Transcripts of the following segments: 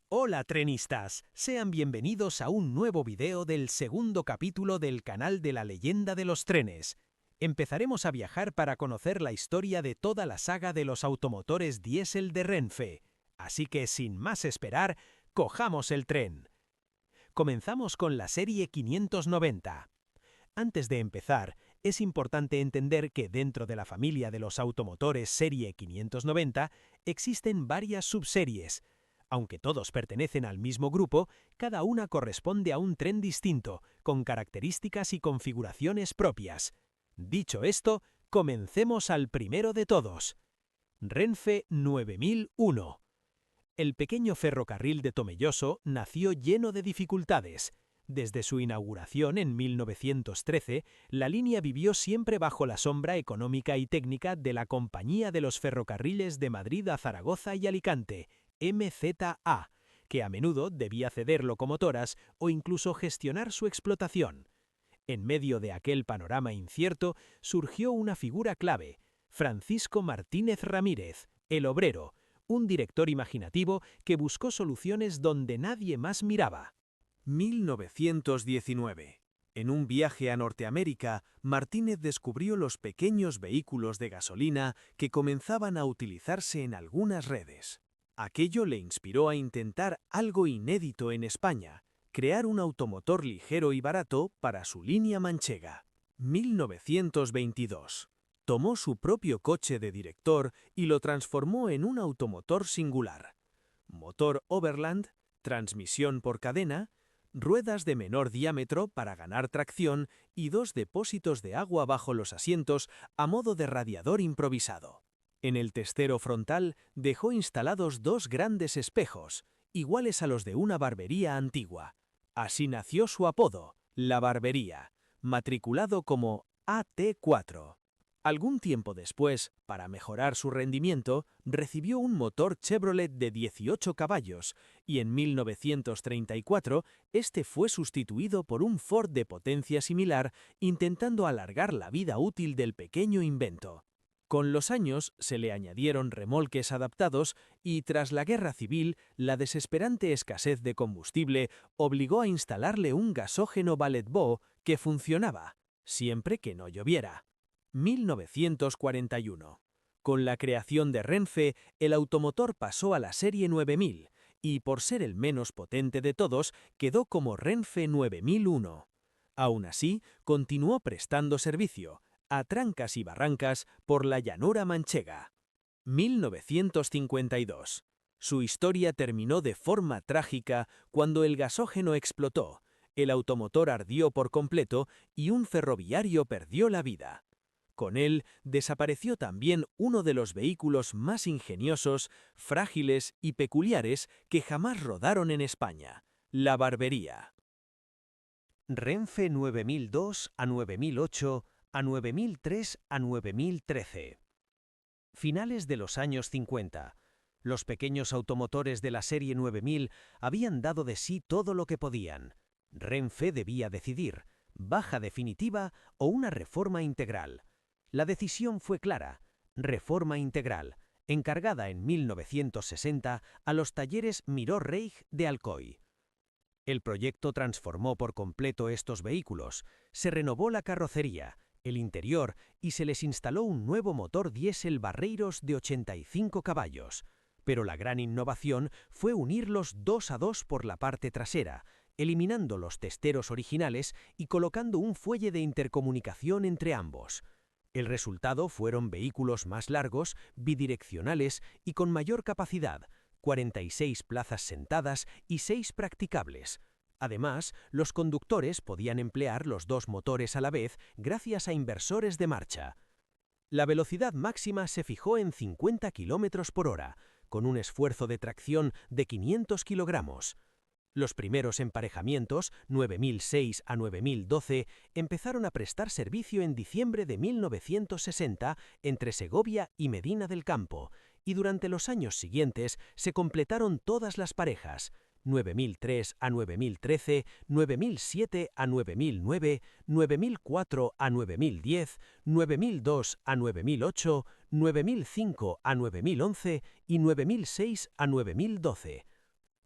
Hola trenistas, sean bienvenidos a un nuevo video del segundo capítulo del canal de la leyenda de los trenes. Empezaremos a viajar para conocer la historia de toda la saga de los automotores diésel de Renfe. Así que sin más esperar, cojamos el tren. Comenzamos con la serie 590. Antes de empezar, es importante entender que dentro de la familia de los automotores serie 590 existen varias subseries. Aunque todos pertenecen al mismo grupo, cada una corresponde a un tren distinto, con características y configuraciones propias. Dicho esto, comencemos al primero de todos. Renfe 9001. El pequeño ferrocarril de Tomelloso nació lleno de dificultades. Desde su inauguración en 1913, la línea vivió siempre bajo la sombra económica y técnica de la Compañía de los Ferrocarriles de Madrid a Zaragoza y Alicante, MZA, que a menudo debía ceder locomotoras o incluso gestionar su explotación. En medio de aquel panorama incierto surgió una figura clave, Francisco Martínez Ramírez, el obrero, un director imaginativo que buscó soluciones donde nadie más miraba. 1919. En un viaje a Norteamérica, Martínez descubrió los pequeños vehículos de gasolina que comenzaban a utilizarse en algunas redes. Aquello le inspiró a intentar algo inédito en España, crear un automotor ligero y barato para su línea manchega. 1922. Tomó su propio coche de director y lo transformó en un automotor singular. Motor Overland, transmisión por cadena, ruedas de menor diámetro para ganar tracción y dos depósitos de agua bajo los asientos a modo de radiador improvisado. En el testero frontal dejó instalados dos grandes espejos, iguales a los de una barbería antigua. Así nació su apodo, La Barbería, matriculado como AT4. Algún tiempo después, para mejorar su rendimiento, recibió un motor Chevrolet de 18 caballos y en 1934 este fue sustituido por un Ford de potencia similar, intentando alargar la vida útil del pequeño invento. Con los años se le añadieron remolques adaptados y tras la Guerra Civil, la desesperante escasez de combustible obligó a instalarle un gasógeno Ballet-Bó que funcionaba, siempre que no lloviera. 1941. Con la creación de Renfe, el automotor pasó a la serie 9000 y, por ser el menos potente de todos, quedó como Renfe 9001. Aún así, continuó prestando servicio, a trancas y barrancas, por la llanura manchega. 1952. Su historia terminó de forma trágica cuando el gasógeno explotó, el automotor ardió por completo y un ferroviario perdió la vida. Con él desapareció también uno de los vehículos más ingeniosos, frágiles y peculiares que jamás rodaron en España, la barbería. Renfe 9002 a 9008 a 9003 a 9013. Finales de los años 50. Los pequeños automotores de la serie 9000 habían dado de sí todo lo que podían. Renfe debía decidir, baja definitiva o una reforma integral. La decisión fue clara, reforma integral, encargada en 1960 a los talleres Miró Reig de Alcoy. El proyecto transformó por completo estos vehículos, se renovó la carrocería, el interior y se les instaló un nuevo motor diésel Barreiros de 85 caballos. Pero la gran innovación fue unirlos dos a dos por la parte trasera, eliminando los testeros originales y colocando un fuelle de intercomunicación entre ambos. El resultado fueron vehículos más largos, bidireccionales y con mayor capacidad, 46 plazas sentadas y 6 practicables. Además, los conductores podían emplear los dos motores a la vez gracias a inversores de marcha. La velocidad máxima se fijó en 50 km por hora, con un esfuerzo de tracción de 500 kilogramos. Los primeros emparejamientos, 9006 a 9012, empezaron a prestar servicio en diciembre de 1960 entre Segovia y Medina del Campo, y durante los años siguientes se completaron todas las parejas, 9003 a 9013, 9007 a 9009, 9004 a 9010, 9002 a 9008, 9005 a 9011 y 9006 a 9012.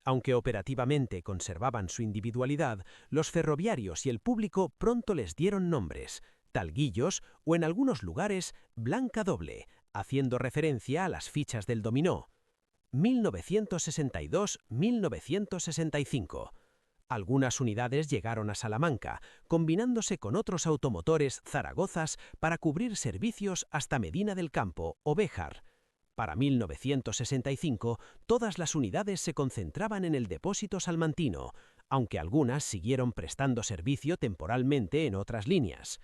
Aunque operativamente conservaban su individualidad, los ferroviarios y el público pronto les dieron nombres: talguillos o, en algunos lugares, blanca doble, haciendo referencia a las fichas del dominó. 1962-1965. Algunas unidades llegaron a Salamanca, combinándose con otros automotores zaragozas para cubrir servicios hasta Medina del Campo o Béjar. Para 1965, todas las unidades se concentraban en el depósito salmantino, aunque algunas siguieron prestando servicio temporalmente en otras líneas.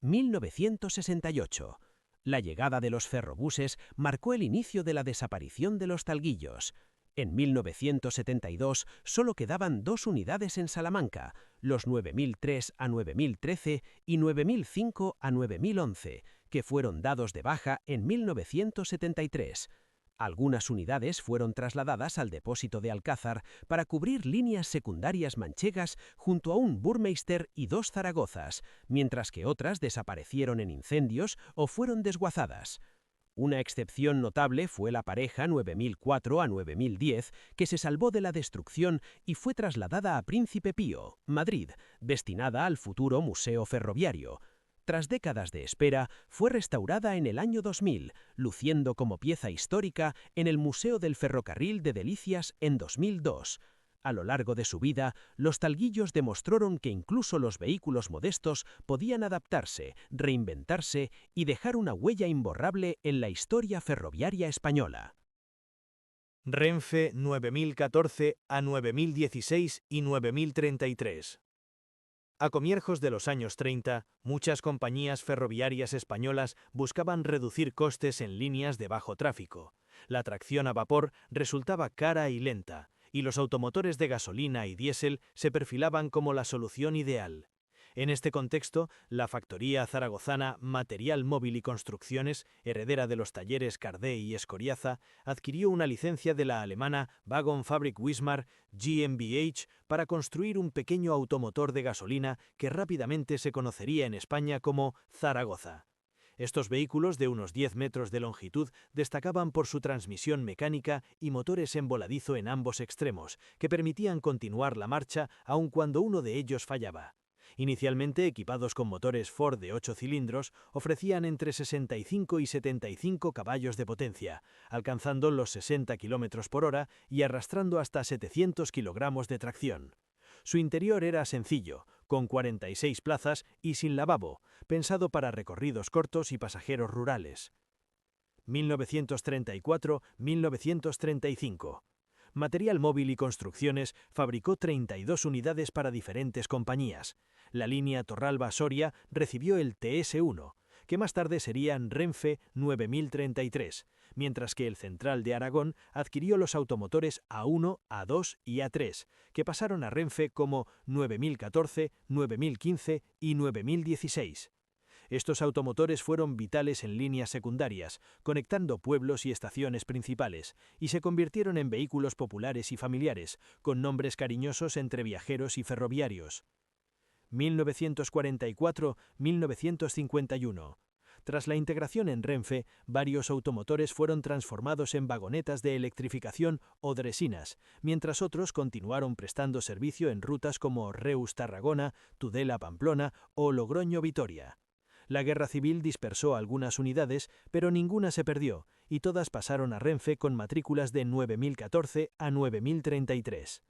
1968. La llegada de los ferrobuses marcó el inicio de la desaparición de los talguillos. En 1972 solo quedaban 2 unidades en Salamanca, los 9003 a 9013 y 9005 a 9011, que fueron dados de baja en 1973. Algunas unidades fueron trasladadas al depósito de Alcázar para cubrir líneas secundarias manchegas junto a un Burmeister y 2 Zaragozas, mientras que otras desaparecieron en incendios o fueron desguazadas. Una excepción notable fue la pareja 9004 a 9010, que se salvó de la destrucción y fue trasladada a Príncipe Pío, Madrid, destinada al futuro Museo Ferroviario. Tras décadas de espera, fue restaurada en el año 2000, luciendo como pieza histórica en el Museo del Ferrocarril de Delicias en 2002. A lo largo de su vida, los talguillos demostraron que incluso los vehículos modestos podían adaptarse, reinventarse y dejar una huella imborrable en la historia ferroviaria española. Renfe 9014 a 9016 y 9033. A comienzos de los años 30, muchas compañías ferroviarias españolas buscaban reducir costes en líneas de bajo tráfico. La tracción a vapor resultaba cara y lenta, y los automotores de gasolina y diésel se perfilaban como la solución ideal. En este contexto, la factoría zaragozana Material Móvil y Construcciones, heredera de los talleres Cardé y Escoriaza, adquirió una licencia de la alemana Wagon Fabrik Wismar GmbH para construir un pequeño automotor de gasolina que rápidamente se conocería en España como Zaragoza. Estos vehículos de unos 10 metros de longitud destacaban por su transmisión mecánica y motores en voladizo en ambos extremos, que permitían continuar la marcha aun cuando uno de ellos fallaba. Inicialmente equipados con motores Ford de 8 cilindros, ofrecían entre 65 y 75 caballos de potencia, alcanzando los 60 km por hora y arrastrando hasta 700 kilogramos de tracción. Su interior era sencillo, con 46 plazas y sin lavabo, pensado para recorridos cortos y pasajeros rurales. 1934-1935. Material Móvil y Construcciones fabricó 32 unidades para diferentes compañías. La línea Torralba-Soria recibió el TS1, que más tarde serían Renfe 9033, mientras que el Central de Aragón adquirió los automotores A1, A2 y A3, que pasaron a Renfe como 9014, 9015 y 9016. Estos automotores fueron vitales en líneas secundarias, conectando pueblos y estaciones principales, y se convirtieron en vehículos populares y familiares, con nombres cariñosos entre viajeros y ferroviarios. 1944-1951. Tras la integración en Renfe, varios automotores fueron transformados en vagonetas de electrificación o dresinas, mientras otros continuaron prestando servicio en rutas como Reus-Tarragona, Tudela-Pamplona o Logroño-Vitoria. La guerra civil dispersó algunas unidades, pero ninguna se perdió, y todas pasaron a Renfe con matrículas de 9014 a 9033.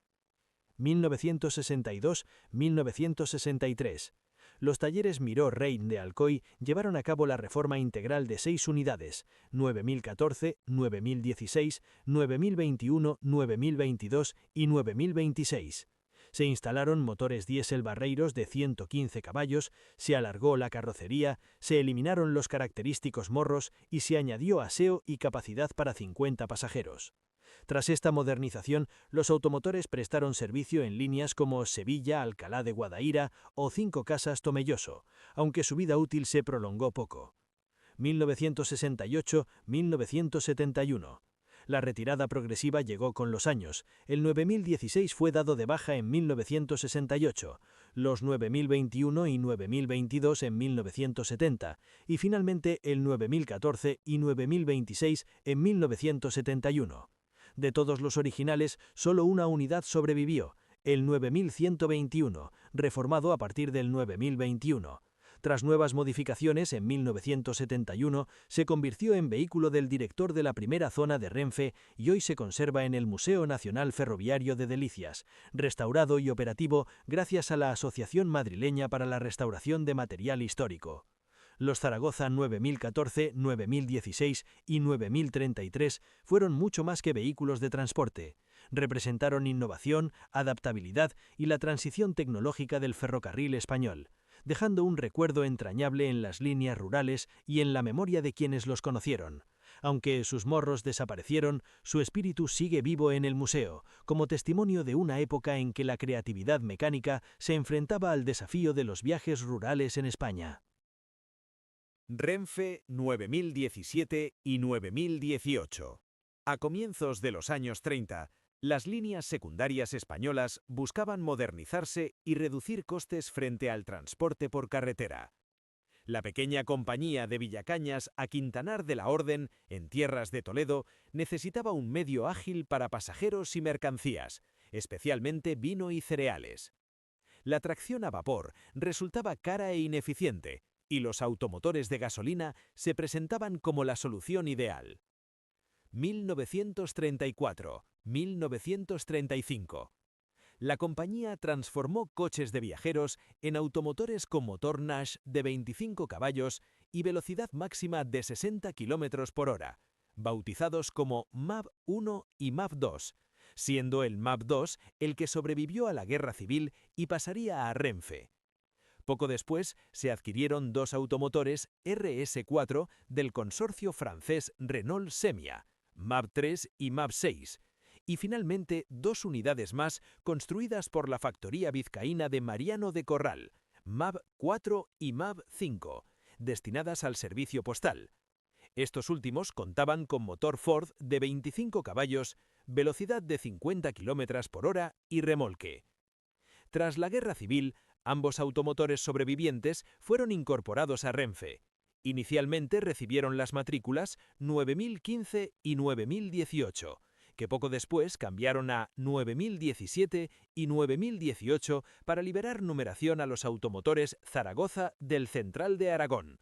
1962-1963. Los talleres Miró Rein de Alcoy llevaron a cabo la reforma integral de 6 unidades, 9014, 9016, 9021, 9022 y 9026. Se instalaron motores diésel Barreiros de 115 caballos, se alargó la carrocería, se eliminaron los característicos morros y se añadió aseo y capacidad para 50 pasajeros. Tras esta modernización, los automotores prestaron servicio en líneas como Sevilla-Alcalá de Guadaira o Cinco Casas-Tomelloso, aunque su vida útil se prolongó poco. 1968-1971. La retirada progresiva llegó con los años. El 9016 fue dado de baja en 1968, los 9021 y 9022 en 1970 y finalmente el 9014 y 9026 en 1971. De todos los originales, solo una unidad sobrevivió, el 9121, reformado a partir del 9021. Tras nuevas modificaciones, en 1971 se convirtió en vehículo del director de la primera zona de Renfe y hoy se conserva en el Museo Nacional Ferroviario de Delicias, restaurado y operativo gracias a la Asociación Madrileña para la Restauración de Material Histórico. Los Zaragoza 9014, 9016 y 9033 fueron mucho más que vehículos de transporte. Representaron innovación, adaptabilidad y la transición tecnológica del ferrocarril español, dejando un recuerdo entrañable en las líneas rurales y en la memoria de quienes los conocieron. Aunque sus morros desaparecieron, su espíritu sigue vivo en el museo, como testimonio de una época en que la creatividad mecánica se enfrentaba al desafío de los viajes rurales en España. Renfe 9017 y 9018. A comienzos de los años 30, las líneas secundarias españolas buscaban modernizarse y reducir costes frente al transporte por carretera. La pequeña compañía de Villacañas a Quintanar de la Orden, en tierras de Toledo, necesitaba un medio ágil para pasajeros y mercancías, especialmente vino y cereales. La tracción a vapor resultaba cara e ineficiente, y los automotores de gasolina se presentaban como la solución ideal. 1934-1935. La compañía transformó coches de viajeros en automotores con motor Nash de 25 caballos y velocidad máxima de 60 km por hora, bautizados como MAV-1 y MAV-2, siendo el MAV-2 el que sobrevivió a la Guerra Civil y pasaría a Renfe. Poco después se adquirieron dos automotores RS4 del consorcio francés Renault Semia, MAV-3 y MAV-6, y finalmente dos unidades más construidas por la factoría vizcaína de Mariano de Corral, MAV-4 y MAV-5, destinadas al servicio postal. Estos últimos contaban con motor Ford de 25 caballos, velocidad de 50 km por hora y remolque. Tras la Guerra Civil, ambos automotores sobrevivientes fueron incorporados a Renfe. Inicialmente recibieron las matrículas 9015 y 9018, que poco después cambiaron a 9017 y 9018 para liberar numeración a los automotores Zaragoza del Central de Aragón.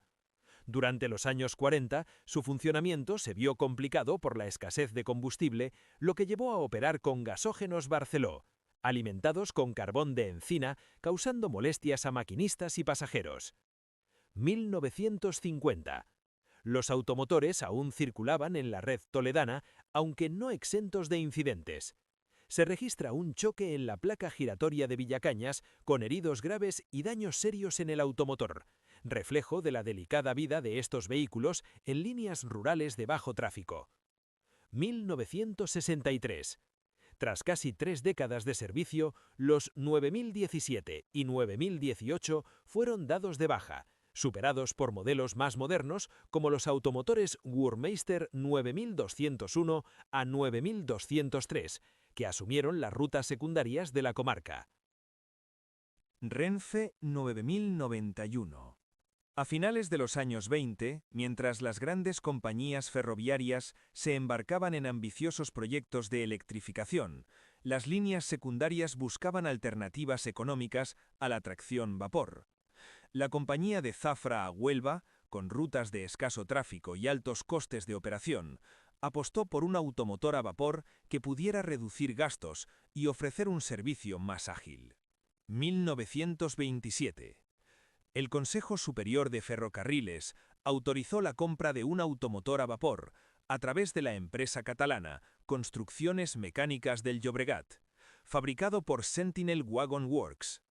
Durante los años 40, su funcionamiento se vio complicado por la escasez de combustible, lo que llevó a operar con gasógenos Barceló, alimentados con carbón de encina, causando molestias a maquinistas y pasajeros. 1950. Los automotores aún circulaban en la red toledana, aunque no exentos de incidentes. Se registra un choque en la placa giratoria de Villacañas, con heridos graves y daños serios en el automotor, reflejo de la delicada vida de estos vehículos en líneas rurales de bajo tráfico. 1963. Tras casi 3 décadas de servicio, los 9017 y 9018 fueron dados de baja, superados por modelos más modernos como los automotores Wurmeister 9201 a 9203, que asumieron las rutas secundarias de la comarca. Renfe 9091. A finales de los años 20, mientras las grandes compañías ferroviarias se embarcaban en ambiciosos proyectos de electrificación, las líneas secundarias buscaban alternativas económicas a la tracción vapor. La compañía de Zafra a Huelva, con rutas de escaso tráfico y altos costes de operación, apostó por un automotor a vapor que pudiera reducir gastos y ofrecer un servicio más ágil. 1927. El Consejo Superior de Ferrocarriles autorizó la compra de un automotor a vapor a través de la empresa catalana Construcciones Mecánicas del Llobregat, fabricado por Sentinel Wagon Works.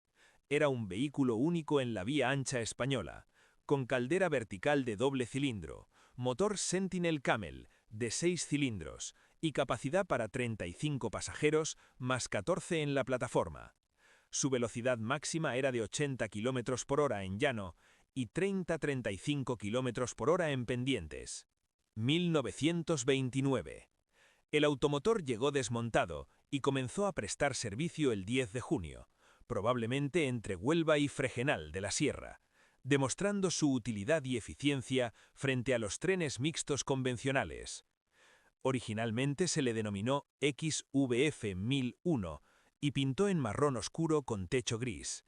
Era un vehículo único en la vía ancha española, con caldera vertical de doble cilindro, motor Sentinel Camel de 6 cilindros y capacidad para 35 pasajeros más 14 en la plataforma. Su velocidad máxima era de 80 km por hora en llano y 30-35 km por hora en pendientes. 1929. El automotor llegó desmontado y comenzó a prestar servicio el 10 de junio, probablemente entre Huelva y Fregenal de la Sierra, demostrando su utilidad y eficiencia frente a los trenes mixtos convencionales. Originalmente se le denominó XVF 1001 y pintó en marrón oscuro con techo gris.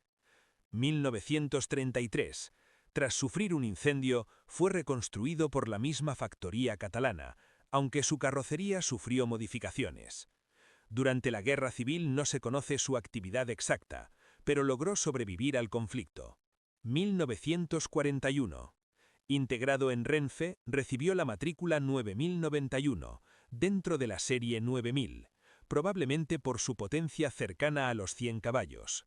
1933. Tras sufrir un incendio, fue reconstruido por la misma factoría catalana, aunque su carrocería sufrió modificaciones. Durante la Guerra Civil no se conoce su actividad exacta, pero logró sobrevivir al conflicto. 1941. Integrado en Renfe, recibió la matrícula 9091, dentro de la serie 9000, probablemente por su potencia cercana a los 100 caballos.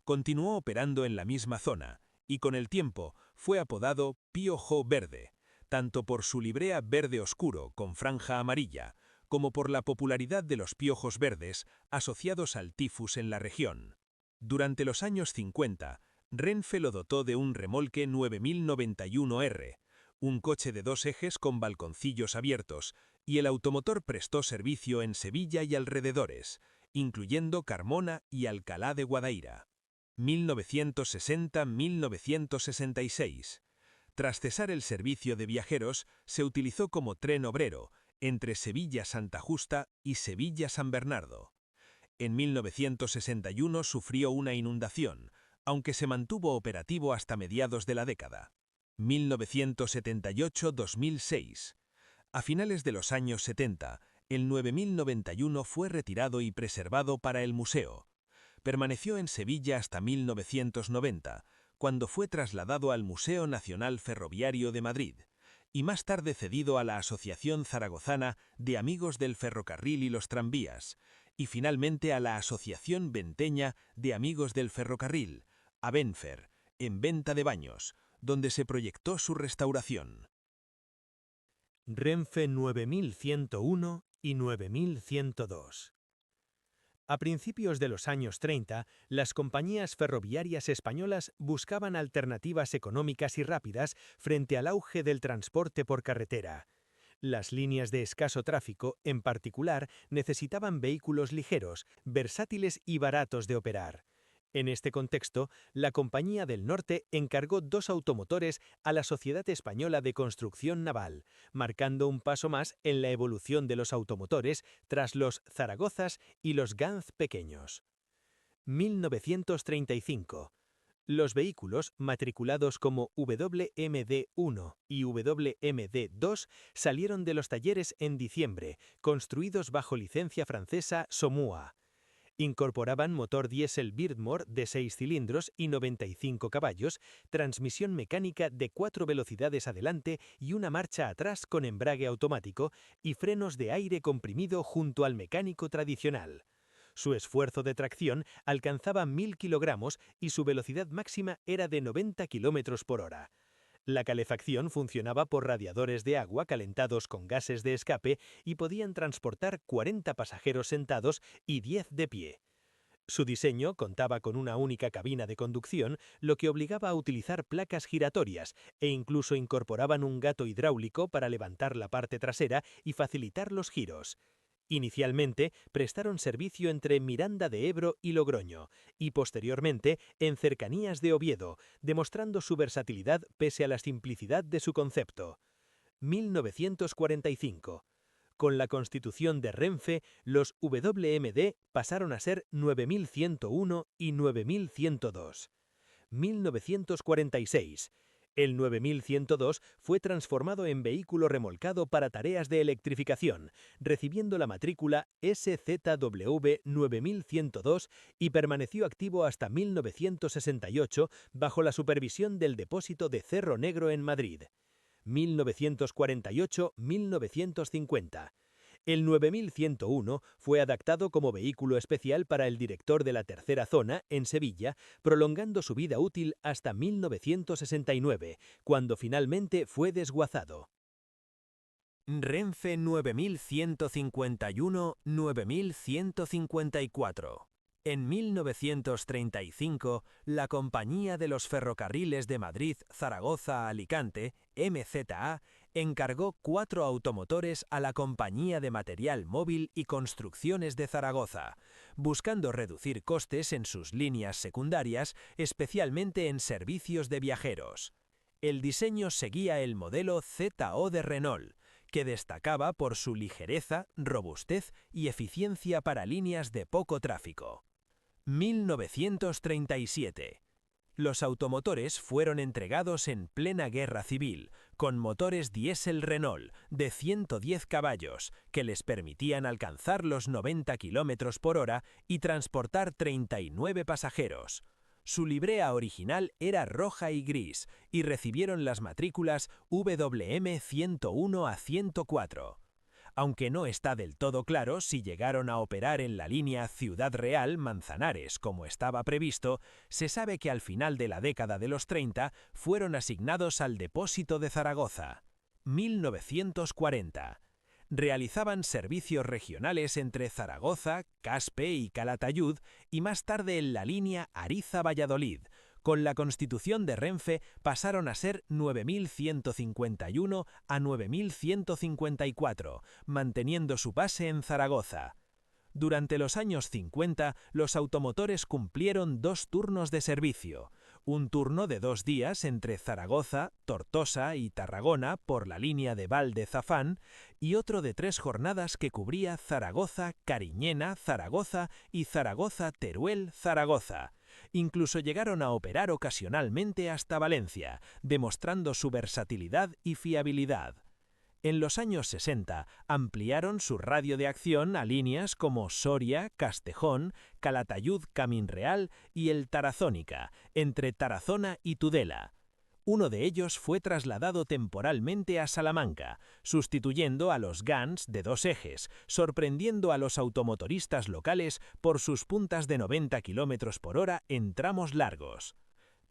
Continuó operando en la misma zona, y con el tiempo fue apodado Piojo Verde, tanto por su librea verde oscuro con franja amarilla, como por la popularidad de los piojos verdes asociados al tifus en la región. Durante los años 50, Renfe lo dotó de un remolque 9091R, un coche de 2 ejes con balconcillos abiertos, y el automotor prestó servicio en Sevilla y alrededores, incluyendo Carmona y Alcalá de Guadaira. 1960-1966. Tras cesar el servicio de viajeros, se utilizó como tren obrero entre Sevilla-Santa Justa y Sevilla-San Bernardo. En 1961 sufrió una inundación, aunque se mantuvo operativo hasta mediados de la década. 1978-2006. A finales de los años 70, el 9091 fue retirado y preservado para el museo. Permaneció en Sevilla hasta 1990, cuando fue trasladado al Museo Nacional Ferroviario de Madrid, y más tarde cedido a la Asociación Zaragozana de Amigos del Ferrocarril y los Tranvías, y finalmente a la Asociación Venteña de Amigos del Ferrocarril, Abenfer, en Venta de Baños, donde se proyectó su restauración. Renfe 9101 y 9102. A principios de los años 30, las compañías ferroviarias españolas buscaban alternativas económicas y rápidas frente al auge del transporte por carretera. Las líneas de escaso tráfico, en particular, necesitaban vehículos ligeros, versátiles y baratos de operar. En este contexto, la Compañía del Norte encargó 2 automotores a la Sociedad Española de Construcción Naval, marcando un paso más en la evolución de los automotores tras los Zaragozas y los Ganz pequeños. 1935. Los vehículos, matriculados como WMD-1 y WMD-2, salieron de los talleres en diciembre, construidos bajo licencia francesa SOMUA. Incorporaban motor diésel Birdmore de 6 cilindros y 95 caballos, transmisión mecánica de 4 velocidades adelante y una marcha atrás con embrague automático y frenos de aire comprimido junto al mecánico tradicional. Su esfuerzo de tracción alcanzaba 1000 kilogramos y su velocidad máxima era de 90 kilómetros por hora. La calefacción funcionaba por radiadores de agua calentados con gases de escape y podían transportar 40 pasajeros sentados y 10 de pie. Su diseño contaba con una única cabina de conducción, lo que obligaba a utilizar placas giratorias, e incluso incorporaban un gato hidráulico para levantar la parte trasera y facilitar los giros. Inicialmente prestaron servicio entre Miranda de Ebro y Logroño, y posteriormente en cercanías de Oviedo, demostrando su versatilidad pese a la simplicidad de su concepto. 1945. Con la constitución de Renfe, los WMD pasaron a ser 9101 y 9102. 1946. El 9102 fue transformado en vehículo remolcado para tareas de electrificación, recibiendo la matrícula SZW 9102 y permaneció activo hasta 1968 bajo la supervisión del depósito de Cerro Negro en Madrid. 1948-1950. El 9101 fue adaptado como vehículo especial para el director de la tercera zona, en Sevilla, prolongando su vida útil hasta 1969, cuando finalmente fue desguazado. Renfe 9151-9154. En 1935, la Compañía de los Ferrocarriles de Madrid-Zaragoza-Alicante, MZA, encargó 4 automotores a la Compañía de Material Móvil y Construcciones de Zaragoza, buscando reducir costes en sus líneas secundarias, especialmente en servicios de viajeros. El diseño seguía el modelo ZO de Renault, que destacaba por su ligereza, robustez y eficiencia para líneas de poco tráfico. 1937. Los automotores fueron entregados en plena guerra civil, con motores diésel Renault de 110 caballos, que les permitían alcanzar los 90 km por hora y transportar 39 pasajeros. Su librea original era roja y gris, y recibieron las matrículas WM 101 a 104. Aunque no está del todo claro si llegaron a operar en la línea Ciudad Real-Manzanares como estaba previsto, se sabe que al final de la década de los 30 fueron asignados al depósito de Zaragoza. 1940. Realizaban servicios regionales entre Zaragoza, Caspe y Calatayud y más tarde en la línea Ariza-Valladolid. Con la constitución de Renfe pasaron a ser 9.151 a 9.154, manteniendo su base en Zaragoza. Durante los años 50, los automotores cumplieron 2 turnos de servicio. Un turno de 2 días entre Zaragoza, Tortosa y Tarragona por la línea de Valde-Zafán y otro de 3 jornadas que cubría Zaragoza, Cariñena, Zaragoza y Zaragoza-Teruel, Zaragoza. Incluso llegaron a operar ocasionalmente hasta Valencia, demostrando su versatilidad y fiabilidad. En los años 60 ampliaron su radio de acción a líneas como Soria, Castejón, Calatayud-Camín Real y el Tarazónica, entre Tarazona y Tudela. Uno de ellos fue trasladado temporalmente a Salamanca, sustituyendo a los Gans de 2 ejes, sorprendiendo a los automotoristas locales por sus puntas de 90 km por hora en tramos largos.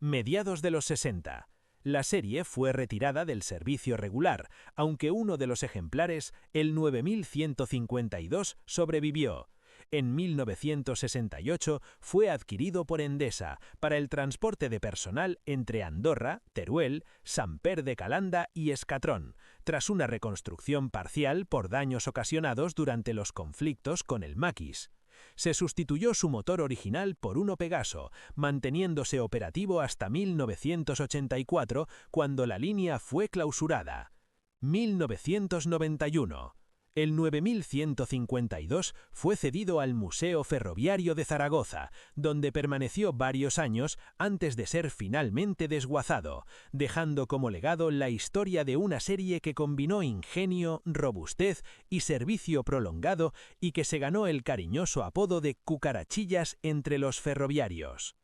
Mediados de los 60. La serie fue retirada del servicio regular, aunque uno de los ejemplares, el 9152, sobrevivió. En 1968 fue adquirido por Endesa para el transporte de personal entre Andorra, Teruel, Samper de Calanda y Escatrón, tras una reconstrucción parcial por daños ocasionados durante los conflictos con el maquis. Se sustituyó su motor original por uno Pegaso, manteniéndose operativo hasta 1984, cuando la línea fue clausurada. 1991. El 9152 fue cedido al Museo Ferroviario de Zaragoza, donde permaneció varios años antes de ser finalmente desguazado, dejando como legado la historia de una serie que combinó ingenio, robustez y servicio prolongado y que se ganó el cariñoso apodo de cucarachillas entre los ferroviarios.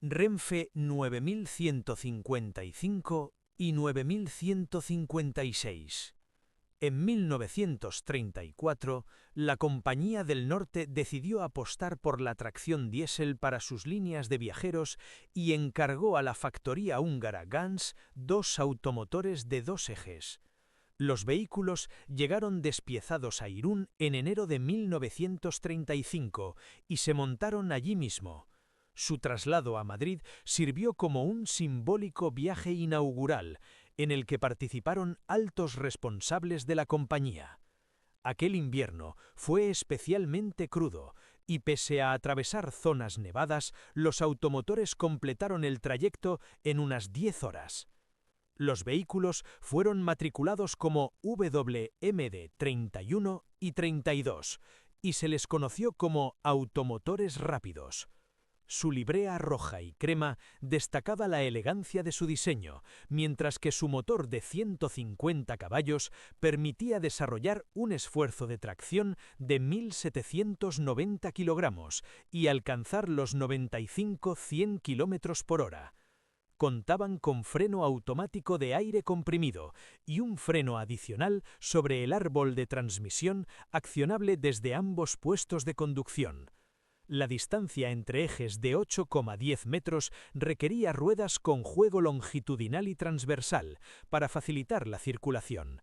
Renfe 9155 y 9156. En 1934, la Compañía del Norte decidió apostar por la tracción diésel para sus líneas de viajeros y encargó a la factoría húngara Gans 2 automotores de 2 ejes. Los vehículos llegaron despiezados a Irún en enero de 1935 y se montaron allí mismo. Su traslado a Madrid sirvió como un simbólico viaje inaugural, en el que participaron altos responsables de la compañía. Aquel invierno fue especialmente crudo, y pese a atravesar zonas nevadas, los automotores completaron el trayecto en unas 10 horas. Los vehículos fueron matriculados como WMD 31 y 32, y se les conoció como automotores rápidos. Su librea roja y crema destacaba la elegancia de su diseño, mientras que su motor de 150 caballos permitía desarrollar un esfuerzo de tracción de 1.790 kilogramos y alcanzar los 95-100 km por hora. Contaban con freno automático de aire comprimido y un freno adicional sobre el árbol de transmisión accionable desde ambos puestos de conducción. La distancia entre ejes de 8,10 metros requería ruedas con juego longitudinal y transversal para facilitar la circulación.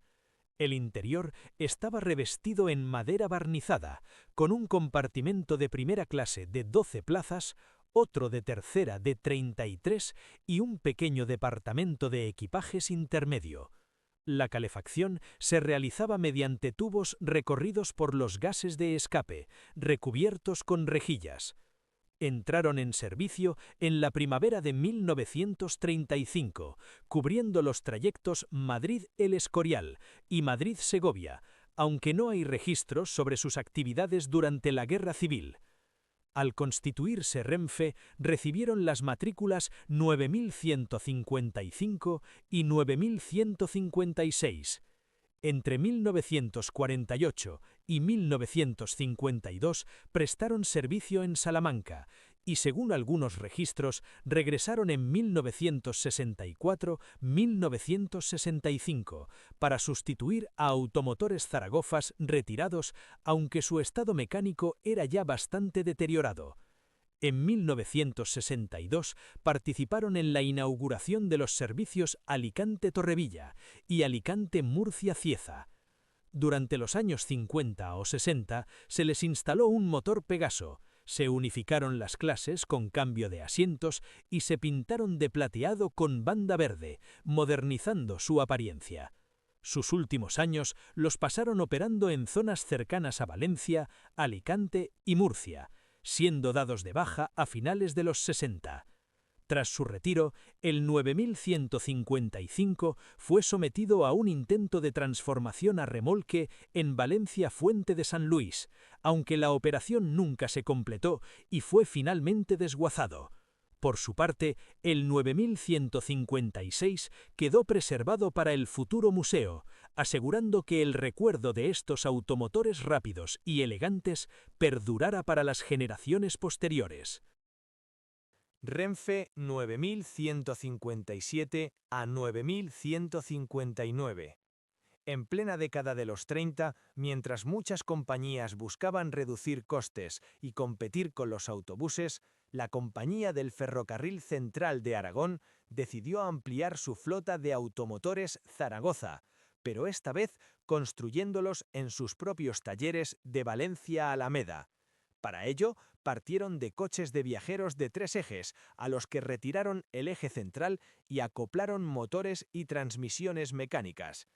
El interior estaba revestido en madera barnizada, con un compartimento de primera clase de 12 plazas, otro de tercera de 33 y un pequeño departamento de equipajes intermedio. La calefacción se realizaba mediante tubos recorridos por los gases de escape, recubiertos con rejillas. Entraron en servicio en la primavera de 1935, cubriendo los trayectos Madrid-El Escorial y Madrid-Segovia, aunque no hay registros sobre sus actividades durante la Guerra Civil. Al constituirse Renfe, recibieron las matrículas 9155 y 9156. Entre 1948 y 1952 prestaron servicio en Salamanca y, según algunos registros, regresaron en 1964-1965 para sustituir a automotores zaragozas retirados, aunque su estado mecánico era ya bastante deteriorado. En 1962 participaron en la inauguración de los servicios Alicante-Torrevilla y Alicante-Murcia-Cieza. Durante los años 50 o 60 se les instaló un motor Pegaso, se unificaron las clases con cambio de asientos y se pintaron de plateado con banda verde, modernizando su apariencia. Sus últimos años los pasaron operando en zonas cercanas a Valencia, Alicante y Murcia, siendo dados de baja a finales de los 60. Tras su retiro, el 9155 fue sometido a un intento de transformación a remolque en Valencia Fuente de San Luis, aunque la operación nunca se completó y fue finalmente desguazado. Por su parte, el 9156 quedó preservado para el futuro museo, asegurando que el recuerdo de estos automotores rápidos y elegantes perdurara para las generaciones posteriores. Renfe 9157 a 9159. En plena década de los 30, mientras muchas compañías buscaban reducir costes y competir con los autobuses, la Compañía del Ferrocarril Central de Aragón decidió ampliar su flota de automotores Zaragoza, pero esta vez construyéndolos en sus propios talleres de Valencia a Alameda. Para ello, partieron de coches de viajeros de 3 ejes, a los que retiraron el eje central y acoplaron motores y transmisiones mecánicas.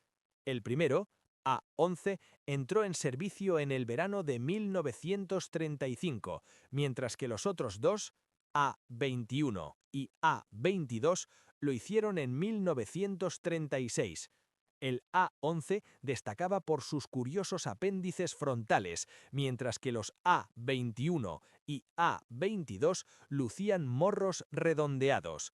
El primero, A11, entró en servicio en el verano de 1935, mientras que los otros dos, A21 y A22, lo hicieron en 1936. El A11 destacaba por sus curiosos apéndices frontales, mientras que los A21 y A22 lucían morros redondeados.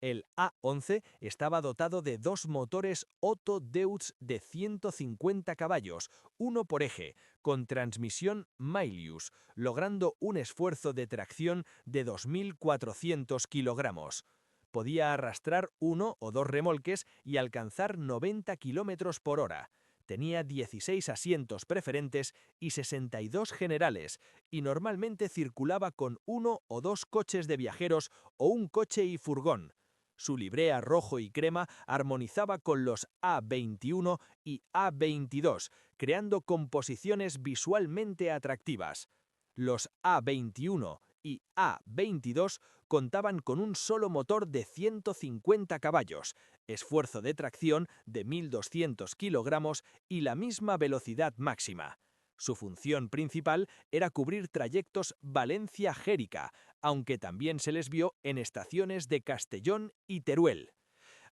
El A11 estaba dotado de 2 motores Otto Deutz de 150 caballos, uno por eje, con transmisión Mailius, logrando un esfuerzo de tracción de 2.400 kilogramos. Podía arrastrar 1 o 2 remolques y alcanzar 90 km por hora. Tenía 16 asientos preferentes y 62 generales, y normalmente circulaba con 1 o 2 coches de viajeros o un coche y furgón. Su librea rojo y crema armonizaba con los A21 y A22, creando composiciones visualmente atractivas. Los A21 y A22 contaban con un solo motor de 150 caballos, esfuerzo de tracción de 1.200 kilogramos y la misma velocidad máxima. Su función principal era cubrir trayectos Valencia-Jérica, aunque también se les vio en estaciones de Castellón y Teruel.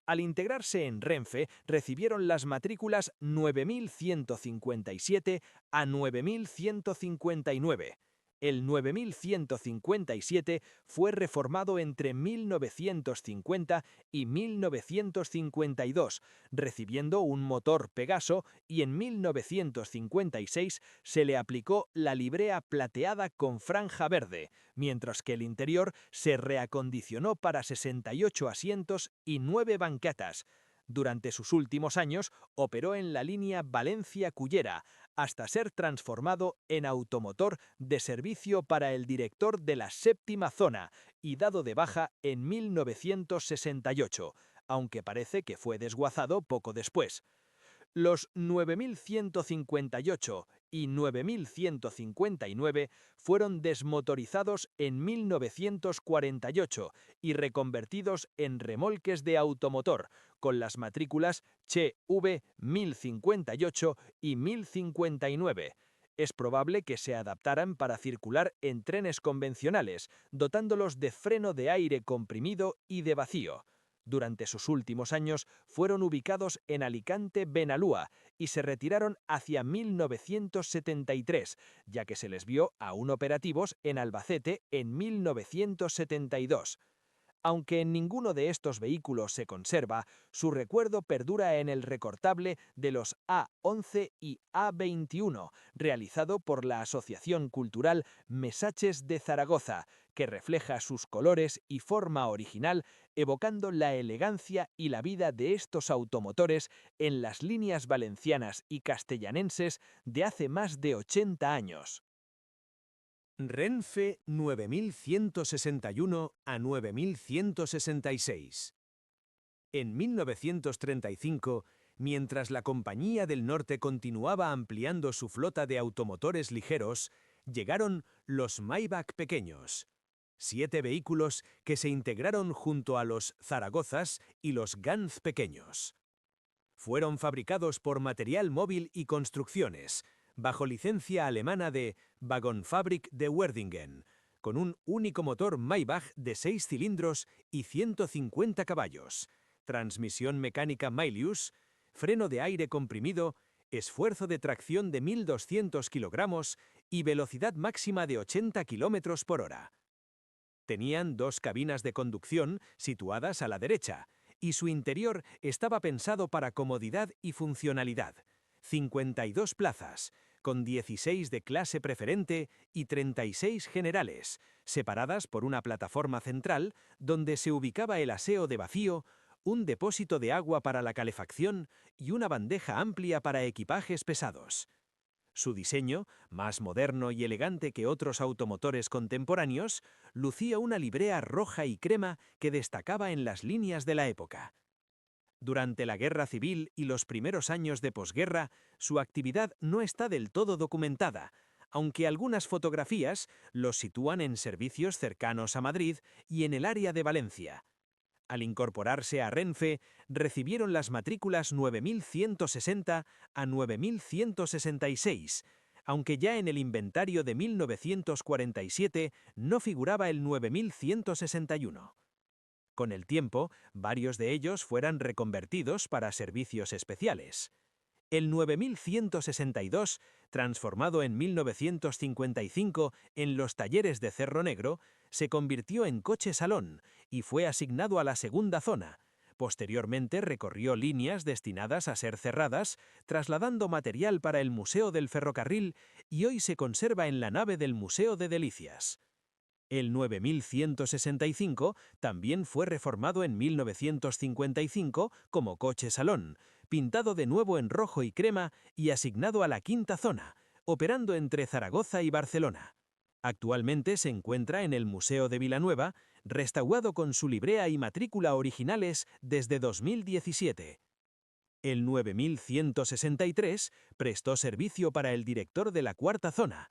Al integrarse en Renfe, recibieron las matrículas 9157 a 9159. El 9157 fue reformado entre 1950 y 1952, recibiendo un motor Pegaso, y en 1956 se le aplicó la librea plateada con franja verde, mientras que el interior se reacondicionó para 68 asientos y 9 banquetas. Durante sus últimos años operó en la línea Valencia-Cullera, hasta ser transformado en automotor de servicio para el director de la séptima zona y dado de baja en 1968, aunque parece que fue desguazado poco después. Los 9158 y 9159 fueron desmotorizados en 1948 y reconvertidos en remolques de automotor, con las matrículas CHV 1058 y 1059. Es probable que se adaptaran para circular en trenes convencionales, dotándolos de freno de aire comprimido y de vacío. Durante sus últimos años fueron ubicados en Alicante-Benalúa y se retiraron hacia 1973, ya que se les vio aún operativos en Albacete en 1972. Aunque en ninguno de estos vehículos se conserva, su recuerdo perdura en el recortable de los A11 y A21, realizado por la Asociación Cultural Mesaches de Zaragoza, que refleja sus colores y forma original, evocando la elegancia y la vida de estos automotores en las líneas valencianas y castellanenses de hace más de 80 años. Renfe 9161 a 9166. En 1935, mientras la Compañía del Norte continuaba ampliando su flota de automotores ligeros, llegaron los Maybach pequeños. 7 vehículos que se integraron junto a los Zaragozas y los Ganz pequeños. Fueron fabricados por Material Móvil y Construcciones, bajo licencia alemana de Wagonfabrik de Werdingen, con un único motor Maybach de 6 cilindros y 150 caballos, transmisión mecánica Mailius, freno de aire comprimido, esfuerzo de tracción de 1.200 kilogramos y velocidad máxima de 80 kilómetros por hora. Tenían 2 cabinas de conducción situadas a la derecha, y su interior estaba pensado para comodidad y funcionalidad. 52 plazas, con 16 de clase preferente y 36 generales, separadas por una plataforma central donde se ubicaba el aseo de vacío, un depósito de agua para la calefacción y una bandeja amplia para equipajes pesados. Su diseño, más moderno y elegante que otros automotores contemporáneos, lucía una librea roja y crema que destacaba en las líneas de la época. Durante la Guerra Civil y los primeros años de posguerra, su actividad no está del todo documentada, aunque algunas fotografías los sitúan en servicios cercanos a Madrid y en el área de Valencia. Al incorporarse a Renfe, recibieron las matrículas 9160 a 9166, aunque ya en el inventario de 1947 no figuraba el 9161. Con el tiempo, varios de ellos fueran reconvertidos para servicios especiales. El 9162, transformado en 1955 en los talleres de Cerro Negro, se convirtió en coche salón y fue asignado a la segunda zona. Posteriormente recorrió líneas destinadas a ser cerradas, trasladando material para el Museo del Ferrocarril y hoy se conserva en la nave del Museo de Delicias. El 9165 también fue reformado en 1955 como coche salón, pintado de nuevo en rojo y crema y asignado a la quinta zona, operando entre Zaragoza y Barcelona. Actualmente se encuentra en el Museo de Vilanueva, restaurado con su librea y matrícula originales desde 2017. El 9163 prestó servicio para el director de la cuarta zona.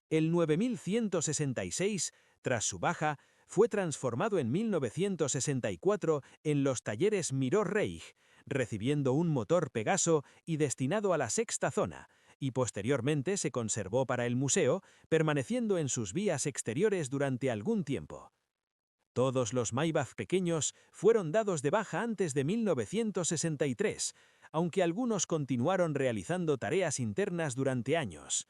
El 9166, tras su baja, fue transformado en 1964 en los talleres Miró Reich, recibiendo un motor Pegaso y destinado a la sexta zona, y posteriormente se conservó para el museo, permaneciendo en sus vías exteriores durante algún tiempo. Todos los Maybach pequeños fueron dados de baja antes de 1963, aunque algunos continuaron realizando tareas internas durante años.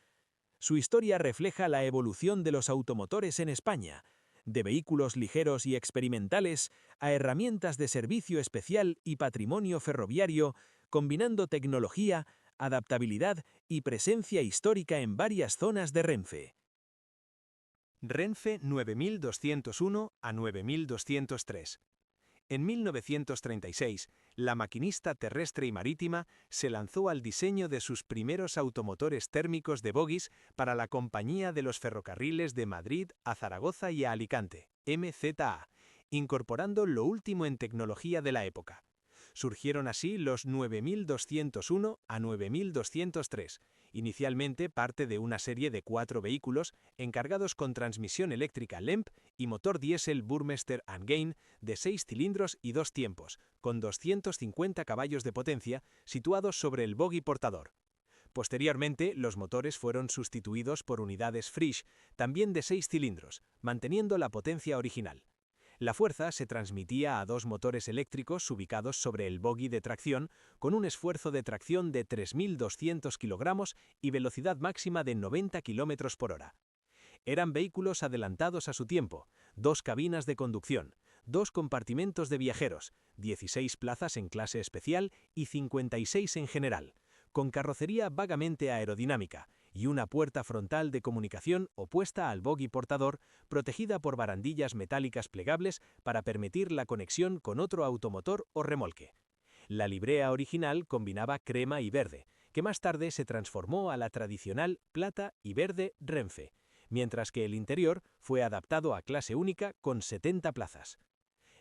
Su historia refleja la evolución de los automotores en España, de vehículos ligeros y experimentales a herramientas de servicio especial y patrimonio ferroviario, combinando tecnología, adaptabilidad y presencia histórica en varias zonas de Renfe. Renfe 9201 a 9203. En 1936, la maquinista terrestre y marítima se lanzó al diseño de sus primeros automotores térmicos de bogies para la Compañía de los Ferrocarriles de Madrid a Zaragoza y a Alicante, MZA, incorporando lo último en tecnología de la época. Surgieron así los 9201 a 9203, inicialmente parte de una serie de 4 vehículos encargados con transmisión eléctrica LEMP y motor diésel Burmester & Gain de 6 cilindros y 2 tiempos, con 250 caballos de potencia, situados sobre el bogie portador. Posteriormente, los motores fueron sustituidos por unidades Frisch, también de 6 cilindros, manteniendo la potencia original. La fuerza se transmitía a dos motores eléctricos ubicados sobre el bogie de tracción, con un esfuerzo de tracción de 3.200 kilogramos y velocidad máxima de 90 km por hora. Eran vehículos adelantados a su tiempo, 2 cabinas de conducción, 2 compartimentos de viajeros, 16 plazas en clase especial y 56 en general, con carrocería vagamente aerodinámica y una puerta frontal de comunicación opuesta al bogie portador, protegida por barandillas metálicas plegables para permitir la conexión con otro automotor o remolque. La librea original combinaba crema y verde, que más tarde se transformó a la tradicional plata y verde Renfe, mientras que el interior fue adaptado a clase única con 70 plazas.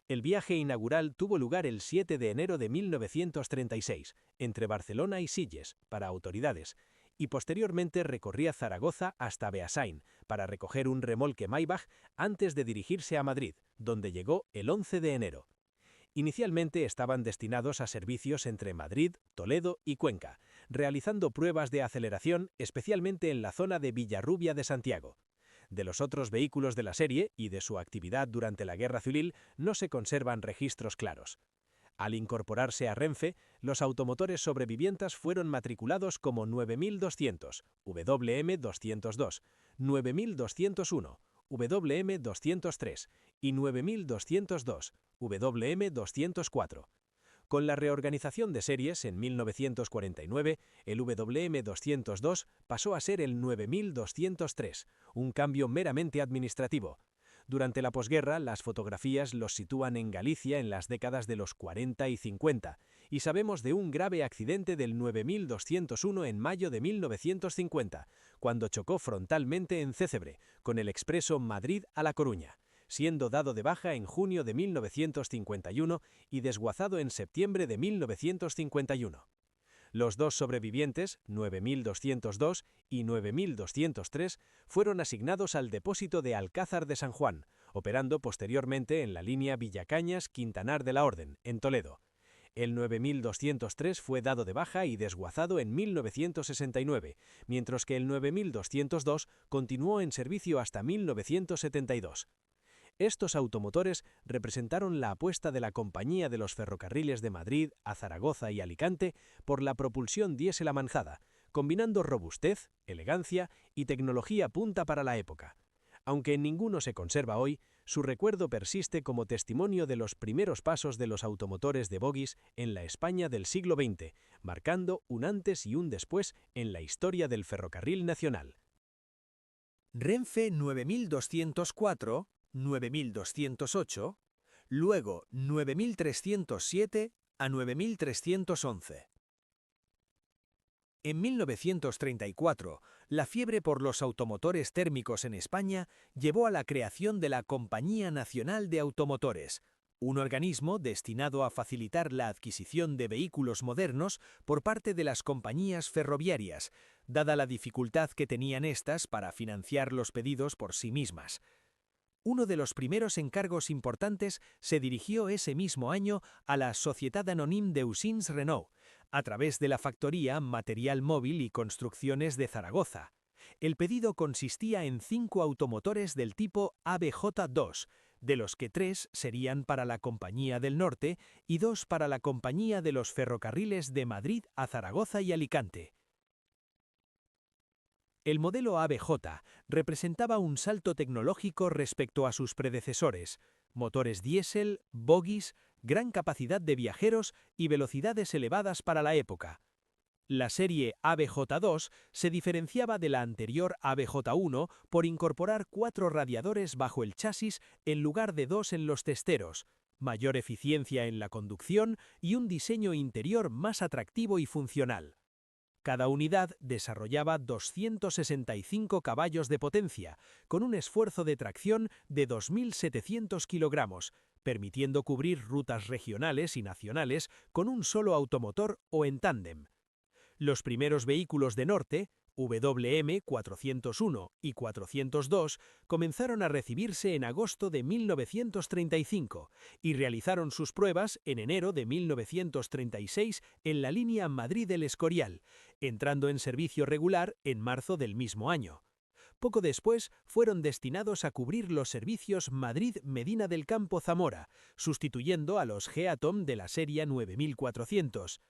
El viaje inaugural tuvo lugar el 7 de enero de 1936, entre Barcelona y Sitges, para autoridades, y posteriormente recorría Zaragoza hasta Beasain, para recoger un remolque Maybach antes de dirigirse a Madrid, donde llegó el 11 de enero. Inicialmente estaban destinados a servicios entre Madrid, Toledo y Cuenca, realizando pruebas de aceleración especialmente en la zona de Villarrubia de Santiago. De los otros vehículos de la serie y de su actividad durante la Guerra Civil no se conservan registros claros. Al incorporarse a Renfe, los automotores sobrevivientes fueron matriculados como 9200, WM202, 9201, WM203 y 9202, WM204. Con la reorganización de series en 1949, el WM202 pasó a ser el 9203, un cambio meramente administrativo. Durante la posguerra, las fotografías los sitúan en Galicia en las décadas de los 40 y 50, y sabemos de un grave accidente del 9201 en mayo de 1950, cuando chocó frontalmente en Cécebre, con el expreso Madrid a La Coruña, siendo dado de baja en junio de 1951 y desguazado en septiembre de 1951. Los dos sobrevivientes, 9202 y 9203, fueron asignados al depósito de Alcázar de San Juan, operando posteriormente en la línea Villacañas-Quintanar de la Orden, en Toledo. El 9203 fue dado de baja y desguazado en 1969, mientras que el 9202 continuó en servicio hasta 1972. Estos automotores representaron la apuesta de la Compañía de los Ferrocarriles de Madrid a Zaragoza y Alicante por la propulsión diésel a manzada, combinando robustez, elegancia y tecnología punta para la época. Aunque ninguno se conserva hoy, su recuerdo persiste como testimonio de los primeros pasos de los automotores de bogies en la España del siglo XX, marcando un antes y un después en la historia del ferrocarril nacional. Renfe 9204, 9208, luego 9307 a 9311. En 1934, la fiebre por los automotores térmicos en España llevó a la creación de la Compañía Nacional de Automotores, un organismo destinado a facilitar la adquisición de vehículos modernos por parte de las compañías ferroviarias, dada la dificultad que tenían éstas para financiar los pedidos por sí mismas. Uno de los primeros encargos importantes se dirigió ese mismo año a la Société Anonyme d'Usines Renault, a través de la factoría Material Móvil y Construcciones de Zaragoza. El pedido consistía en 5 automotores del tipo ABJ2, de los que 3 serían para la Compañía del Norte y 2 para la Compañía de los Ferrocarriles de Madrid a Zaragoza y Alicante. El modelo ABJ representaba un salto tecnológico respecto a sus predecesores: motores diésel, bogies, gran capacidad de viajeros y velocidades elevadas para la época. La serie ABJ2 se diferenciaba de la anterior ABJ1 por incorporar 4 radiadores bajo el chasis en lugar de 2 en los testeros, mayor eficiencia en la conducción y un diseño interior más atractivo y funcional. Cada unidad desarrollaba 265 caballos de potencia, con un esfuerzo de tracción de 2.700 kilogramos, permitiendo cubrir rutas regionales y nacionales con un solo automotor o en tándem. Los primeros vehículos de Norte, WM401 y 402 comenzaron a recibirse en agosto de 1935 y realizaron sus pruebas en enero de 1936 en la línea Madrid-El Escorial, entrando en servicio regular en marzo del mismo año. Poco después fueron destinados a cubrir los servicios Madrid-Medina del Campo-Zamora, sustituyendo a los G-Atom de la serie 9400.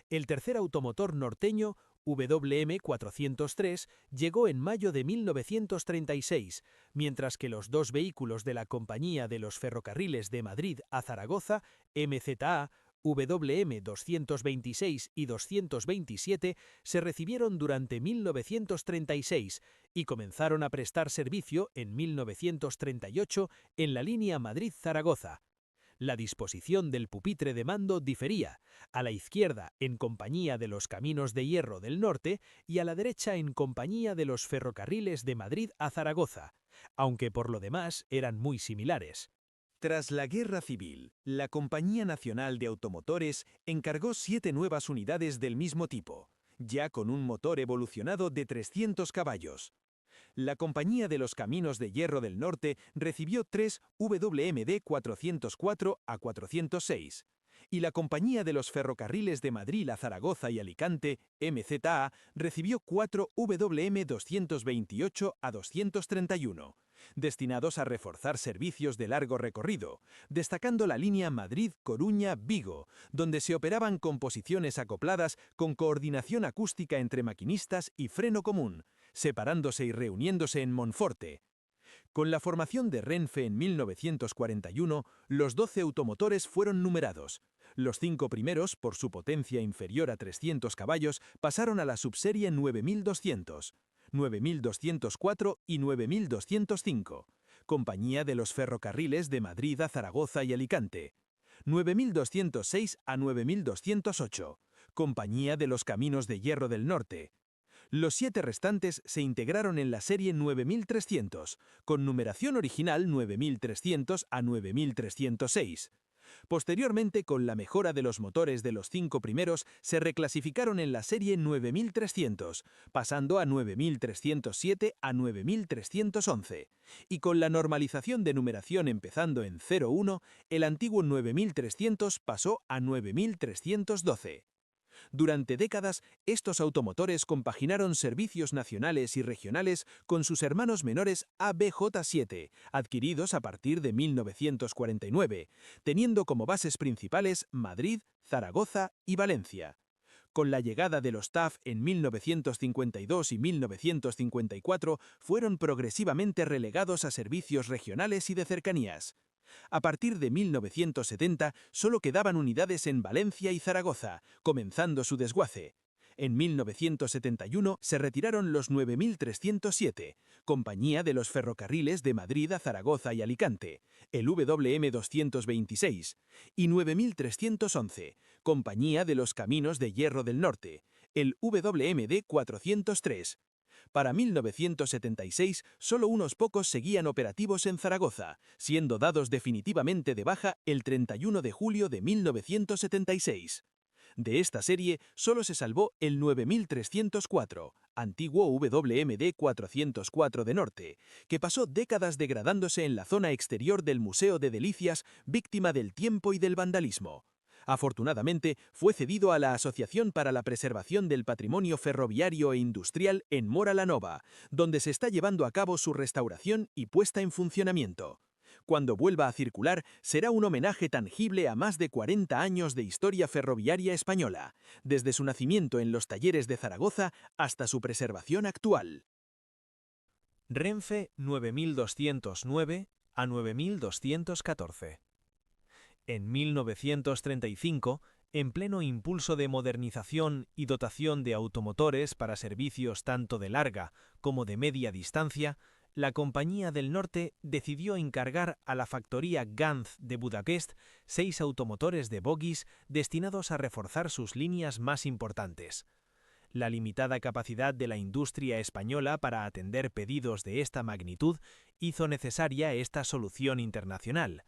El tercer automotor norteño, WM403, llegó en mayo de 1936, mientras que los dos vehículos de la Compañía de los Ferrocarriles de Madrid a Zaragoza, MZA, WM226 y 227, se recibieron durante 1936 y comenzaron a prestar servicio en 1938 en la línea Madrid-Zaragoza. La disposición del pupitre de mando difería, a la izquierda en compañía de los Caminos de Hierro del Norte y a la derecha en compañía de los Ferrocarriles de Madrid a Zaragoza, aunque por lo demás eran muy similares. Tras la Guerra Civil, la Compañía Nacional de Automotores encargó 7 nuevas unidades del mismo tipo, ya con un motor evolucionado de 300 caballos. La Compañía de los Caminos de Hierro del Norte recibió 3 WMD 404 a 406, y la Compañía de los Ferrocarriles de Madrid a Zaragoza y Alicante, MZA, recibió 4 WM 228 a 231, destinados a reforzar servicios de largo recorrido, destacando la línea Madrid-Coruña-Vigo, donde se operaban composiciones acopladas con coordinación acústica entre maquinistas y freno común, separándose y reuniéndose en Monforte. Con la formación de Renfe en 1941, los 12 automotores fueron numerados. Los 5 primeros, por su potencia inferior a 300 caballos, pasaron a la subserie 9200, 9204 y 9205, Compañía de los Ferrocarriles de Madrid a Zaragoza y Alicante, 9206 a 9208, Compañía de los Caminos de Hierro del Norte. Los 7 restantes se integraron en la serie 9300, con numeración original 9300 a 9306. Posteriormente, con la mejora de los motores de los 5 primeros, se reclasificaron en la serie 9300, pasando a 9307 a 9311. Y con la normalización de numeración empezando en 01, el antiguo 9300 pasó a 9312. Durante décadas, estos automotores compaginaron servicios nacionales y regionales con sus hermanos menores ABJ7, adquiridos a partir de 1949, teniendo como bases principales Madrid, Zaragoza y Valencia. Con la llegada de los TAF en 1952 y 1954, fueron progresivamente relegados a servicios regionales y de cercanías. A partir de 1970 solo quedaban unidades en Valencia y Zaragoza, comenzando su desguace. En 1971 se retiraron los 9307, Compañía de los Ferrocarriles de Madrid a Zaragoza y Alicante, el WM226, y 9311, Compañía de los Caminos de Hierro del Norte, el WMD 403. Para 1976, solo unos pocos seguían operativos en Zaragoza, siendo dados definitivamente de baja el 31 de julio de 1976. De esta serie, solo se salvó el 9304, antiguo WMD 404 de Norte, que pasó décadas degradándose en la zona exterior del Museo de Delicias, víctima del tiempo y del vandalismo. Afortunadamente, fue cedido a la Asociación para la Preservación del Patrimonio Ferroviario e Industrial en Móra la Nova, donde se está llevando a cabo su restauración y puesta en funcionamiento. Cuando vuelva a circular, será un homenaje tangible a más de 40 años de historia ferroviaria española, desde su nacimiento en los talleres de Zaragoza hasta su preservación actual. Renfe 9209 a 9214. En 1935, en pleno impulso de modernización y dotación de automotores para servicios tanto de larga como de media distancia, la Compañía del Norte decidió encargar a la factoría Ganz de Budapest 6 automotores de bogies destinados a reforzar sus líneas más importantes. La limitada capacidad de la industria española para atender pedidos de esta magnitud hizo necesaria esta solución internacional.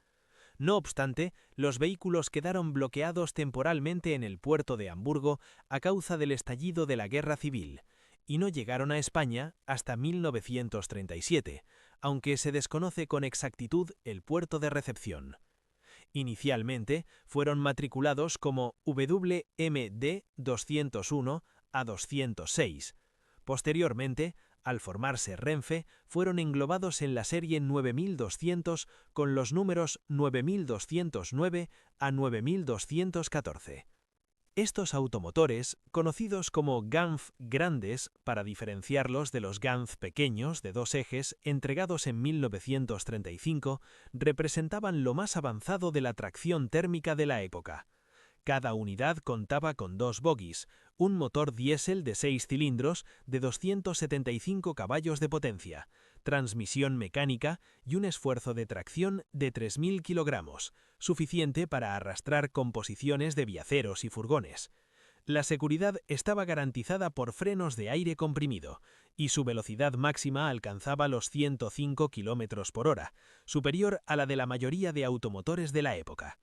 No obstante, los vehículos quedaron bloqueados temporalmente en el puerto de Hamburgo a causa del estallido de la Guerra Civil, y no llegaron a España hasta 1937, aunque se desconoce con exactitud el puerto de recepción. Inicialmente fueron matriculados como WMD 201 a 206. Posteriormente, al formarse Renfe, fueron englobados en la serie 9200 con los números 9209 a 9214. Estos automotores, conocidos como Ganf grandes para diferenciarlos de los Ganf pequeños de dos ejes entregados en 1935, representaban lo más avanzado de la tracción térmica de la época. Cada unidad contaba con dos bogies, un motor diésel de 6 cilindros de 275 caballos de potencia, transmisión mecánica y un esfuerzo de tracción de 3.000 kilogramos, suficiente para arrastrar composiciones de viaceros y furgones. La seguridad estaba garantizada por frenos de aire comprimido, y su velocidad máxima alcanzaba los 105 km por hora, superior a la de la mayoría de automotores de la época.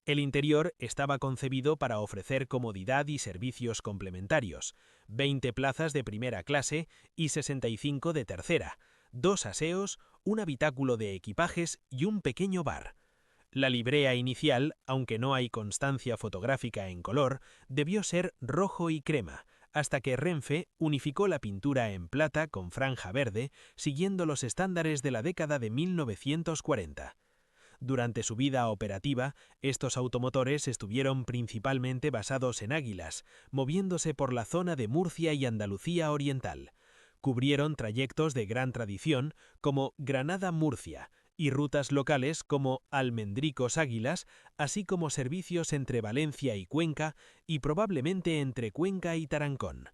El interior estaba concebido para ofrecer comodidad y servicios complementarios, 20 plazas de primera clase y 65 de tercera, 2 aseos, un habitáculo de equipajes y un pequeño bar. La librea inicial, aunque no hay constancia fotográfica en color, debió ser rojo y crema, hasta que Renfe unificó la pintura en plata con franja verde, siguiendo los estándares de la década de 1940. Durante su vida operativa, estos automotores estuvieron principalmente basados en Águilas, moviéndose por la zona de Murcia y Andalucía Oriental. Cubrieron trayectos de gran tradición como Granada-Murcia y rutas locales como Almendricos-Águilas, así como servicios entre Valencia y Cuenca y probablemente entre Cuenca y Tarancón.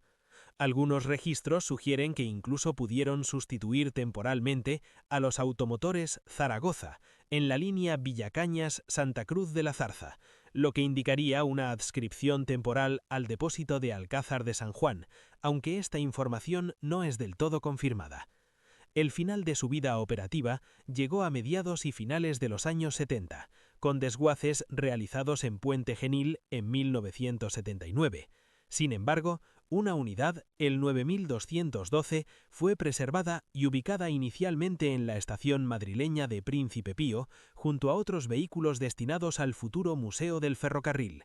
Algunos registros sugieren que incluso pudieron sustituir temporalmente a los automotores Zaragoza en la línea Villacañas-Santa Cruz de la Zarza, lo que indicaría una adscripción temporal al depósito de Alcázar de San Juan, aunque esta información no es del todo confirmada. El final de su vida operativa llegó a mediados y finales de los años 70, con desguaces realizados en Puente Genil en 1979. Sin embargo, una unidad, el 9212, fue preservada y ubicada inicialmente en la estación madrileña de Príncipe Pío, junto a otros vehículos destinados al futuro Museo del Ferrocarril.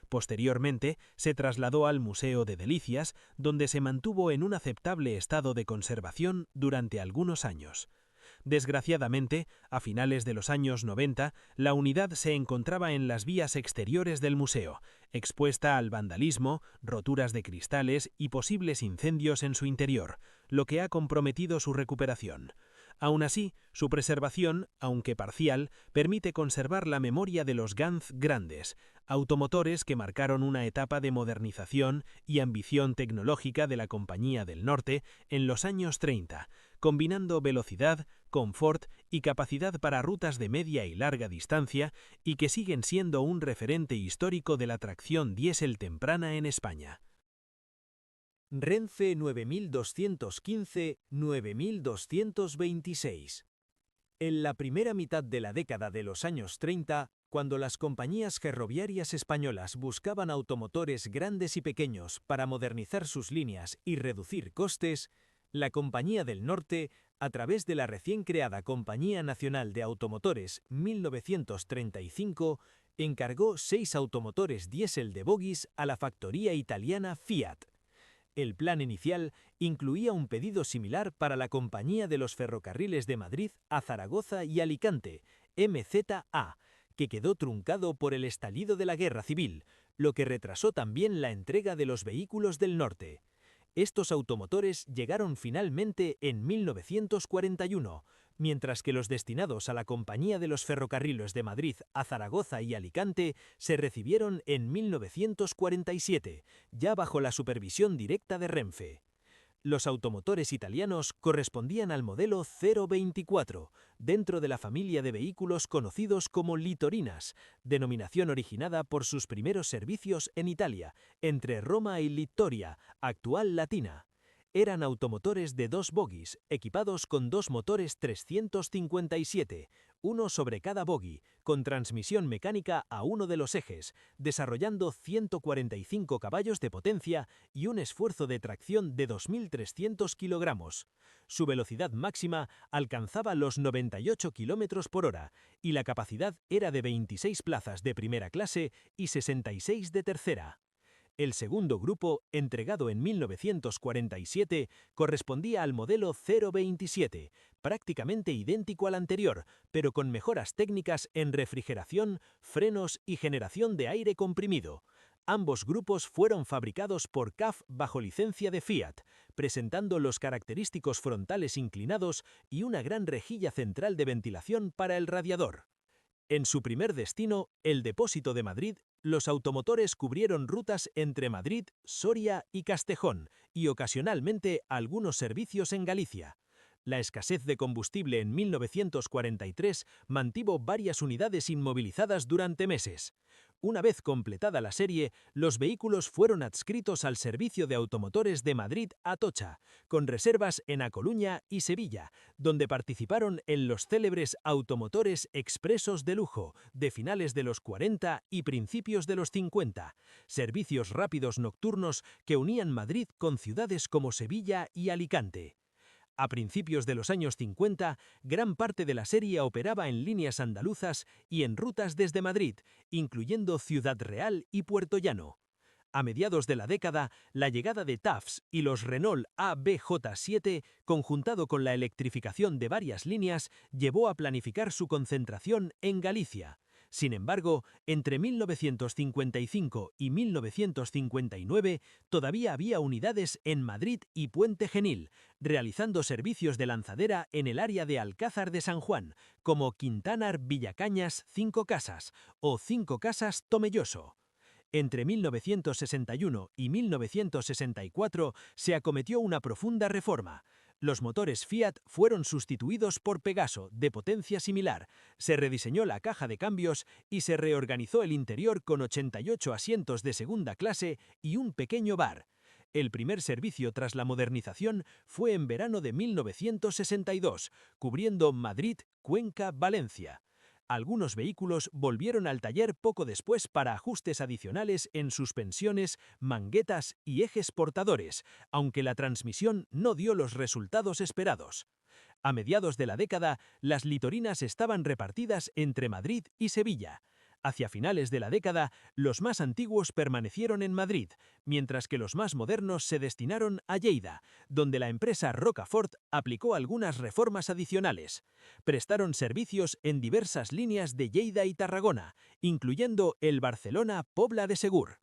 Posteriormente, se trasladó al Museo de Delicias, donde se mantuvo en un aceptable estado de conservación durante algunos años. Desgraciadamente, a finales de los años 90, la unidad se encontraba en las vías exteriores del museo, expuesta al vandalismo, roturas de cristales y posibles incendios en su interior, lo que ha comprometido su recuperación. Aún así, su preservación, aunque parcial, permite conservar la memoria de los Ganf grandes, automotores que marcaron una etapa de modernización y ambición tecnológica de la Compañía del Norte en los años 30, combinando velocidad, confort y capacidad para rutas de media y larga distancia y que siguen siendo un referente histórico de la tracción diésel temprana en España. Renfe 9215-9226. En la primera mitad de la década de los años 30, cuando las compañías ferroviarias españolas buscaban automotores grandes y pequeños para modernizar sus líneas y reducir costes, la Compañía del Norte, a través de la recién creada Compañía Nacional de Automotores 1935, encargó 6 automotores diésel de bogies a la factoría italiana Fiat. El plan inicial incluía un pedido similar para la Compañía de los Ferrocarriles de Madrid a Zaragoza y Alicante, MZA, que quedó truncado por el estallido de la Guerra Civil, lo que retrasó también la entrega de los vehículos del norte. Estos automotores llegaron finalmente en 1941, mientras que los destinados a la Compañía de los Ferrocarriles de Madrid a Zaragoza y Alicante se recibieron en 1947, ya bajo la supervisión directa de Renfe. Los automotores italianos correspondían al modelo 024, dentro de la familia de vehículos conocidos como Litorinas, denominación originada por sus primeros servicios en Italia, entre Roma y Littoria, actual Latina. Eran automotores de 2 bogies, equipados con 2 motores 357, uno sobre cada bogie, con transmisión mecánica a uno de los ejes, desarrollando 145 caballos de potencia y un esfuerzo de tracción de 2.300 kilogramos. Su velocidad máxima alcanzaba los 98 km por hora y la capacidad era de 26 plazas de primera clase y 66 de tercera. El segundo grupo, entregado en 1947, correspondía al modelo 027, prácticamente idéntico al anterior, pero con mejoras técnicas en refrigeración, frenos y generación de aire comprimido. Ambos grupos fueron fabricados por CAF bajo licencia de Fiat, presentando los característicos frontales inclinados y una gran rejilla central de ventilación para el radiador. En su primer destino, el Depósito de Madrid, los automotores cubrieron rutas entre Madrid, Soria y Castejón, y ocasionalmente algunos servicios en Galicia. La escasez de combustible en 1943 mantuvo varias unidades inmovilizadas durante meses. Una vez completada la serie, los vehículos fueron adscritos al servicio de automotores de Madrid a Atocha, con reservas en A Coruña y Sevilla, donde participaron en los célebres automotores expresos de lujo de finales de los 40 y principios de los 50, servicios rápidos nocturnos que unían Madrid con ciudades como Sevilla y Alicante. A principios de los años 50, gran parte de la serie operaba en líneas andaluzas y en rutas desde Madrid, incluyendo Ciudad Real y Puerto Llano. A mediados de la década, la llegada de TAFs y los Renault ABJ7, conjuntado con la electrificación de varias líneas, llevó a planificar su concentración en Galicia. Sin embargo, entre 1955 y 1959 todavía había unidades en Madrid y Puente Genil, realizando servicios de lanzadera en el área de Alcázar de San Juan, como Quintanar Villacañas 5 Casas o 5 Casas Tomelloso. Entre 1961 y 1964 se acometió una profunda reforma. Los motores Fiat fueron sustituidos por Pegaso, de potencia similar, se rediseñó la caja de cambios y se reorganizó el interior con 88 asientos de segunda clase y un pequeño bar. El primer servicio tras la modernización fue en verano de 1962, cubriendo Madrid, Cuenca, Valencia. Algunos vehículos volvieron al taller poco después para ajustes adicionales en suspensiones, manguetas y ejes portadores, aunque la transmisión no dio los resultados esperados. A mediados de la década, las litorinas estaban repartidas entre Madrid y Sevilla. Hacia finales de la década, los más antiguos permanecieron en Madrid, mientras que los más modernos se destinaron a Lleida, donde la empresa Rocafort aplicó algunas reformas adicionales. Prestaron servicios en diversas líneas de Lleida y Tarragona, incluyendo el Barcelona-Pobla de Segur.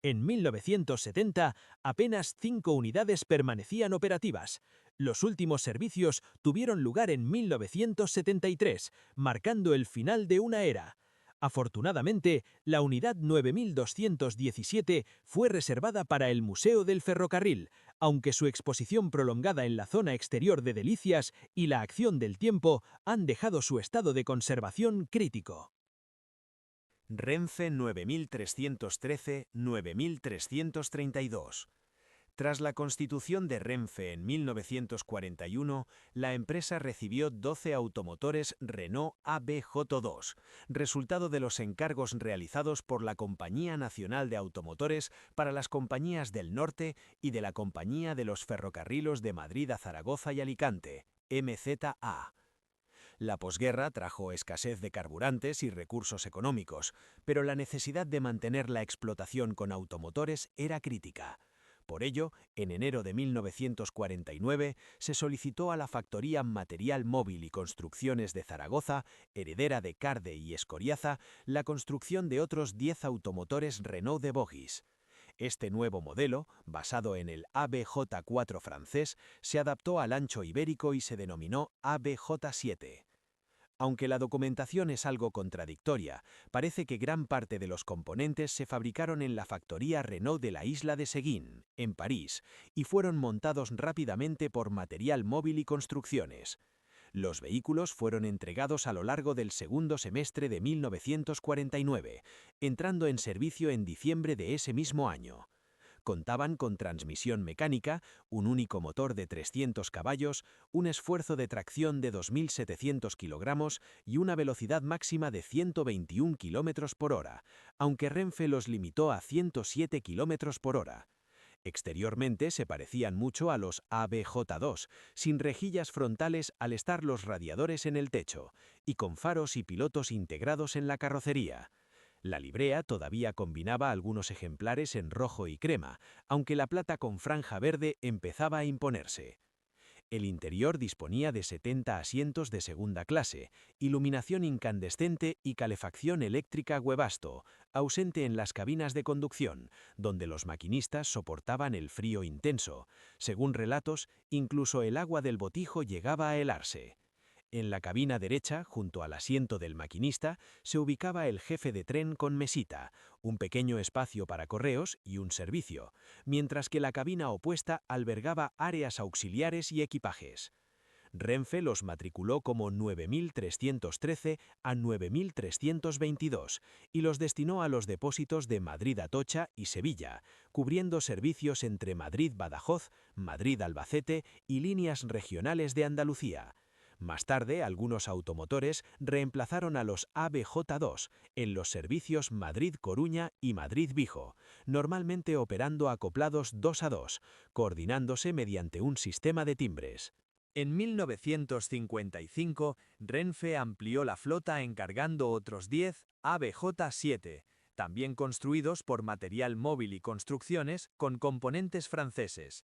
En 1970, apenas 5 unidades permanecían operativas. Los últimos servicios tuvieron lugar en 1973, marcando el final de una era. Afortunadamente, la unidad 9217 fue reservada para el Museo del Ferrocarril, aunque su exposición prolongada en la zona exterior de Delicias y la acción del tiempo han dejado su estado de conservación crítico. Renfe 9313-9332. Tras la constitución de Renfe en 1941, la empresa recibió 12 automotores Renault ABJ2, resultado de los encargos realizados por la Compañía Nacional de Automotores para las compañías del norte y de la Compañía de los Ferrocarrilos de Madrid a Zaragoza y Alicante, MZA. La posguerra trajo escasez de carburantes y recursos económicos, pero la necesidad de mantener la explotación con automotores era crítica. Por ello, en enero de 1949 se solicitó a la Factoría Material Móvil y Construcciones de Zaragoza, heredera de Carde y Escoriaza, la construcción de otros 10 automotores Renault de bogies. Este nuevo modelo, basado en el ABJ4 francés, se adaptó al ancho ibérico y se denominó ABJ7. Aunque la documentación es algo contradictoria, parece que gran parte de los componentes se fabricaron en la factoría Renault de la isla de Seguin, en París, y fueron montados rápidamente por Material Móvil y Construcciones. Los vehículos fueron entregados a lo largo del segundo semestre de 1949, entrando en servicio en diciembre de ese mismo año. Contaban con transmisión mecánica, un único motor de 300 caballos, un esfuerzo de tracción de 2.700 kilogramos y una velocidad máxima de 121 kilómetros por hora, aunque Renfe los limitó a 107 kilómetros por hora. Exteriormente se parecían mucho a los ABJ2, sin rejillas frontales al estar los radiadores en el techo, y con faros y pilotos integrados en la carrocería. La librea todavía combinaba algunos ejemplares en rojo y crema, aunque la plata con franja verde empezaba a imponerse. El interior disponía de 70 asientos de segunda clase, iluminación incandescente y calefacción eléctrica Webasto, ausente en las cabinas de conducción, donde los maquinistas soportaban el frío intenso. Según relatos, incluso el agua del botijo llegaba a helarse. En la cabina derecha, junto al asiento del maquinista, se ubicaba el jefe de tren con mesita, un pequeño espacio para correos y un servicio, mientras que la cabina opuesta albergaba áreas auxiliares y equipajes. Renfe los matriculó como 9313 a 9322 y los destinó a los depósitos de Madrid-Atocha y Sevilla, cubriendo servicios entre Madrid-Badajoz, Madrid-Albacete y líneas regionales de Andalucía. Más tarde, algunos automotores reemplazaron a los ABJ2 en los servicios Madrid-Coruña y Madrid-Vigo, normalmente operando acoplados 2 a 2, coordinándose mediante un sistema de timbres. En 1955, Renfe amplió la flota encargando otros 10 ABJ7, también construidos por Material Móvil y Construcciones con componentes franceses.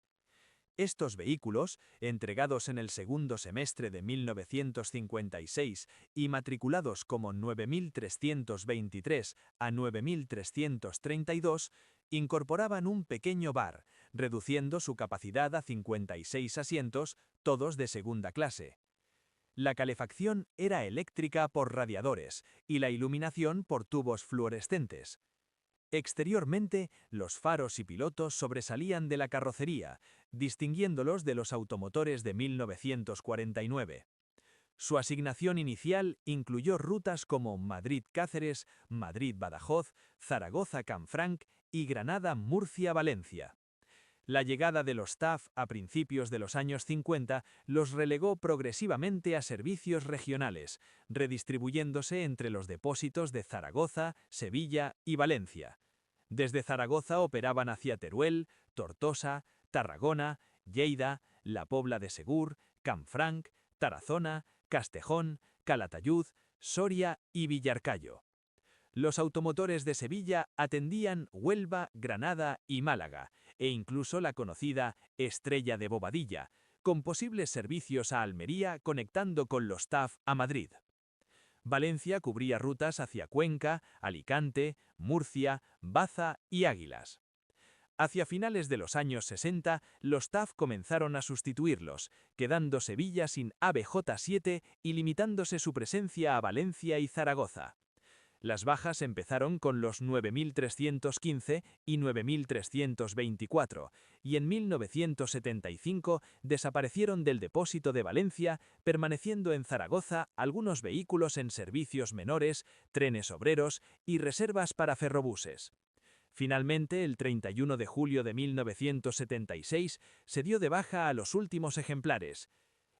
Estos vehículos, entregados en el segundo semestre de 1956 y matriculados como 9323 a 9332, incorporaban un pequeño bar, reduciendo su capacidad a 56 asientos, todos de segunda clase. La calefacción era eléctrica por radiadores y la iluminación por tubos fluorescentes. Exteriormente, los faros y pilotos sobresalían de la carrocería, distinguiéndolos de los automotores de 1949. Su asignación inicial incluyó rutas como Madrid-Cáceres, Madrid-Badajoz, Zaragoza-Canfranc y Granada-Murcia-Valencia. La llegada de los TAF a principios de los años 50 los relegó progresivamente a servicios regionales, redistribuyéndose entre los depósitos de Zaragoza, Sevilla y Valencia. Desde Zaragoza operaban hacia Teruel, Tortosa, Tarragona, Lleida, La Pobla de Segur, Canfranc, Tarazona, Castejón, Calatayud, Soria y Villarcayo. Los automotores de Sevilla atendían Huelva, Granada y Málaga, e incluso la conocida Estrella de Bobadilla, con posibles servicios a Almería conectando con los TAF a Madrid. Valencia cubría rutas hacia Cuenca, Alicante, Murcia, Baza y Águilas. Hacia finales de los años 60, los TAF comenzaron a sustituirlos, quedando Sevilla sin ABJ7 y limitándose su presencia a Valencia y Zaragoza. Las bajas empezaron con los 9315 y 9324, y en 1975 desaparecieron del depósito de Valencia, permaneciendo en Zaragoza algunos vehículos en servicios menores, trenes obreros y reservas para ferrobuses. Finalmente, el 31 de julio de 1976, se dio de baja a los últimos ejemplares.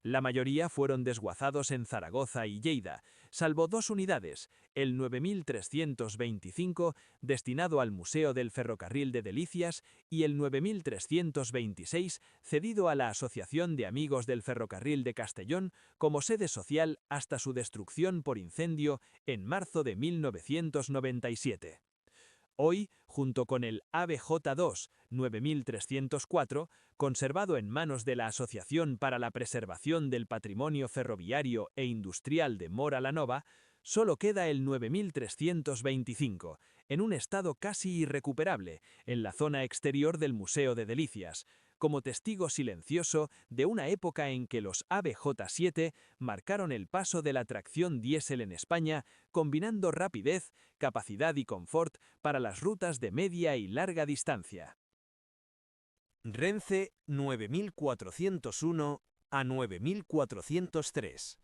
La mayoría fueron desguazados en Zaragoza y Lleida, salvo 2 unidades, el 9325, destinado al Museo del Ferrocarril de Delicias, y el 9326, cedido a la Asociación de Amigos del Ferrocarril de Castellón como sede social hasta su destrucción por incendio en marzo de 1997. Hoy, junto con el ABJ2 9304, conservado en manos de la Asociación para la Preservación del Patrimonio Ferroviario e Industrial de Móra la Nova, solo queda el 9325, en un estado casi irrecuperable, en la zona exterior del Museo de Delicias, como testigo silencioso de una época en que los ABJ7 marcaron el paso de la tracción diésel en España, combinando rapidez, capacidad y confort para las rutas de media y larga distancia. Renfe 9401 a 9403.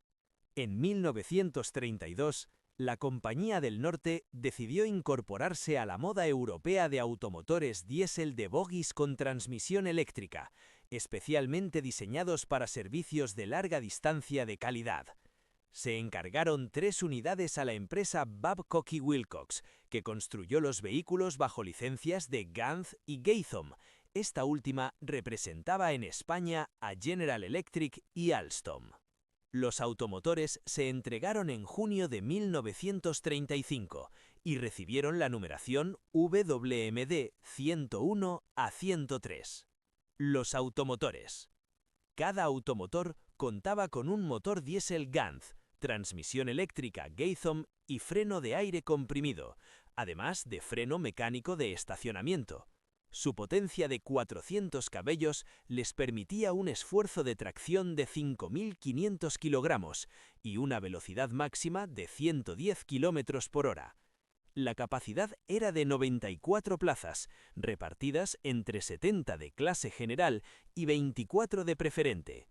En 1932, La Compañía del Norte decidió incorporarse a la moda europea de automotores diésel de bogies con transmisión eléctrica, especialmente diseñados para servicios de larga distancia de calidad. Se encargaron 3 unidades a la empresa Babcock & Wilcox, que construyó los vehículos bajo licencias de Ganz y Gautham. Esta última representaba en España a General Electric y Alstom. Los automotores se entregaron en junio de 1935 y recibieron la numeración WMD 101 a 103. Los automotores. Cada automotor contaba con un motor diésel Ganz, transmisión eléctrica Gautham y freno de aire comprimido, además de freno mecánico de estacionamiento. Su potencia de 400 caballos les permitía un esfuerzo de tracción de 5.500 kilogramos y una velocidad máxima de 110 km por hora. La capacidad era de 94 plazas, repartidas entre 70 de clase general y 24 de preferente.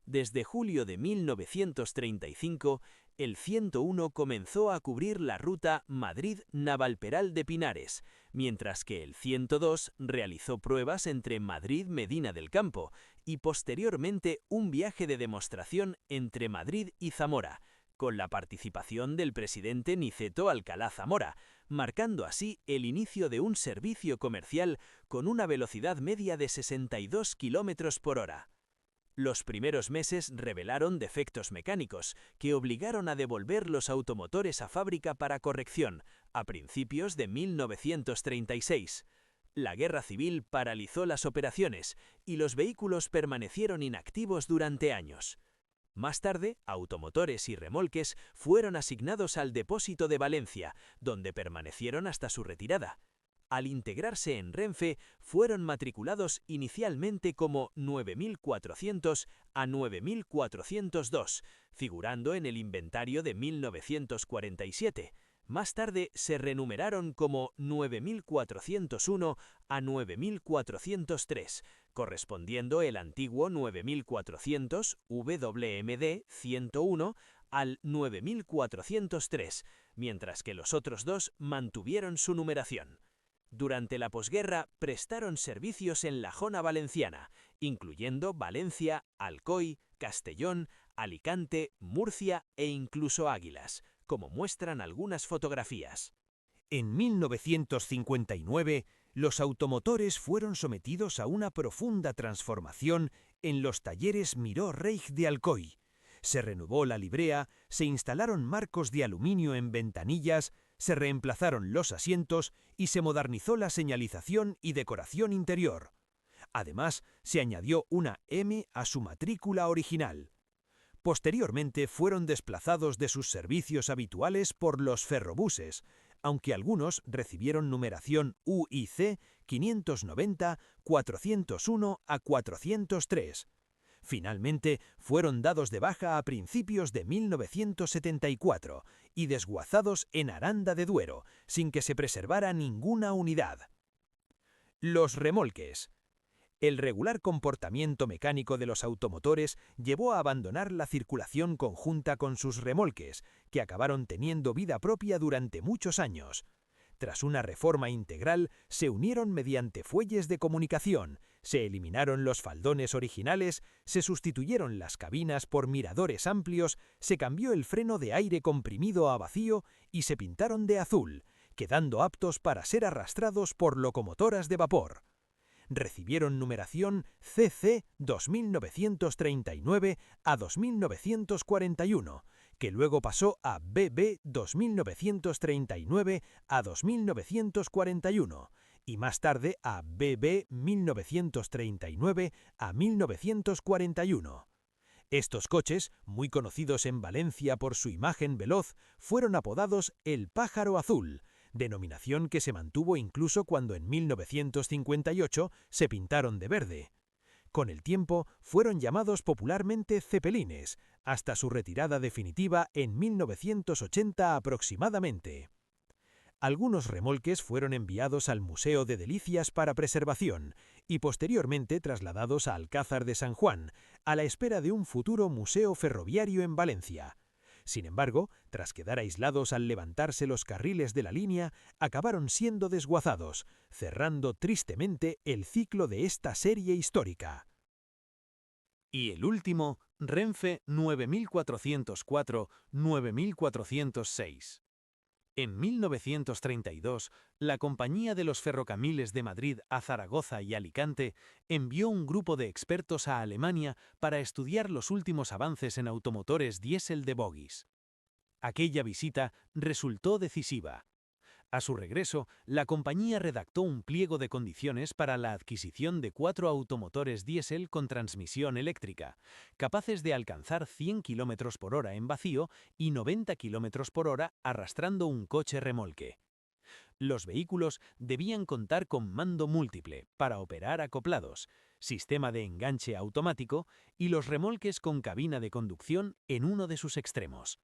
Desde julio de 1935, el 101 comenzó a cubrir la ruta Madrid-Navalperal de Pinares, mientras que el 102 realizó pruebas entre Madrid-Medina del Campo y posteriormente un viaje de demostración entre Madrid y Zamora, con la participación del presidente Niceto Alcalá Zamora, marcando así el inicio de un servicio comercial con una velocidad media de 62 km por hora. Los primeros meses revelaron defectos mecánicos que obligaron a devolver los automotores a fábrica para corrección a principios de 1936. La guerra civil paralizó las operaciones y los vehículos permanecieron inactivos durante años. Más tarde, automotores y remolques fueron asignados al depósito de Valencia, donde permanecieron hasta su retirada. Al integrarse en Renfe, fueron matriculados inicialmente como 9400 a 9402, figurando en el inventario de 1947. Más tarde se renumeraron como 9401 a 9403, correspondiendo el antiguo 9400 WMD 101 al 9403, mientras que los otros dos mantuvieron su numeración. Durante la posguerra prestaron servicios en la zona valenciana, incluyendo Valencia, Alcoy, Castellón, Alicante, Murcia e incluso Águilas, como muestran algunas fotografías. En 1959, los automotores fueron sometidos a una profunda transformación en los talleres Miró Reich de Alcoy. Se renovó la librea, se instalaron marcos de aluminio en ventanillas, se reemplazaron los asientos y se modernizó la señalización y decoración interior. Además, se añadió una M a su matrícula original. Posteriormente fueron desplazados de sus servicios habituales por los ferrobuses, aunque algunos recibieron numeración UIC 590, 401 a 403. Finalmente, fueron dados de baja a principios de 1974 y desguazados en Aranda de Duero, sin que se preservara ninguna unidad. Los remolques. El regular comportamiento mecánico de los automotores llevó a abandonar la circulación conjunta con sus remolques, que acabaron teniendo vida propia durante muchos años. Tras una reforma integral, se unieron mediante fuelles de comunicación, se eliminaron los faldones originales, se sustituyeron las cabinas por miradores amplios, se cambió el freno de aire comprimido a vacío y se pintaron de azul, quedando aptos para ser arrastrados por locomotoras de vapor. Recibieron numeración CC 2939 a 2941, que luego pasó a BB 2939 a 2941 y más tarde a BB 1939 a 1941. Estos coches, muy conocidos en Valencia por su imagen veloz, fueron apodados el Pájaro Azul, denominación que se mantuvo incluso cuando en 1958 se pintaron de verde. Con el tiempo fueron llamados popularmente cepelines, hasta su retirada definitiva en 1980 aproximadamente. Algunos remolques fueron enviados al Museo de Delicias para preservación y posteriormente trasladados a Alcázar de San Juan, a la espera de un futuro museo ferroviario en Valencia. Sin embargo, tras quedar aislados al levantarse los carriles de la línea, acabaron siendo desguazados, cerrando tristemente el ciclo de esta serie histórica. Y el último, Renfe 9404-9406. En 1932, la Compañía de los Ferrocarriles de Madrid a Zaragoza y Alicante envió un grupo de expertos a Alemania para estudiar los últimos avances en automotores diésel de bogies. Aquella visita resultó decisiva. A su regreso, la compañía redactó un pliego de condiciones para la adquisición de 4 automotores diésel con transmisión eléctrica, capaces de alcanzar 100 km por hora en vacío y 90 km por hora arrastrando un coche remolque. Los vehículos debían contar con mando múltiple para operar acoplados, sistema de enganche automático y los remolques con cabina de conducción en uno de sus extremos.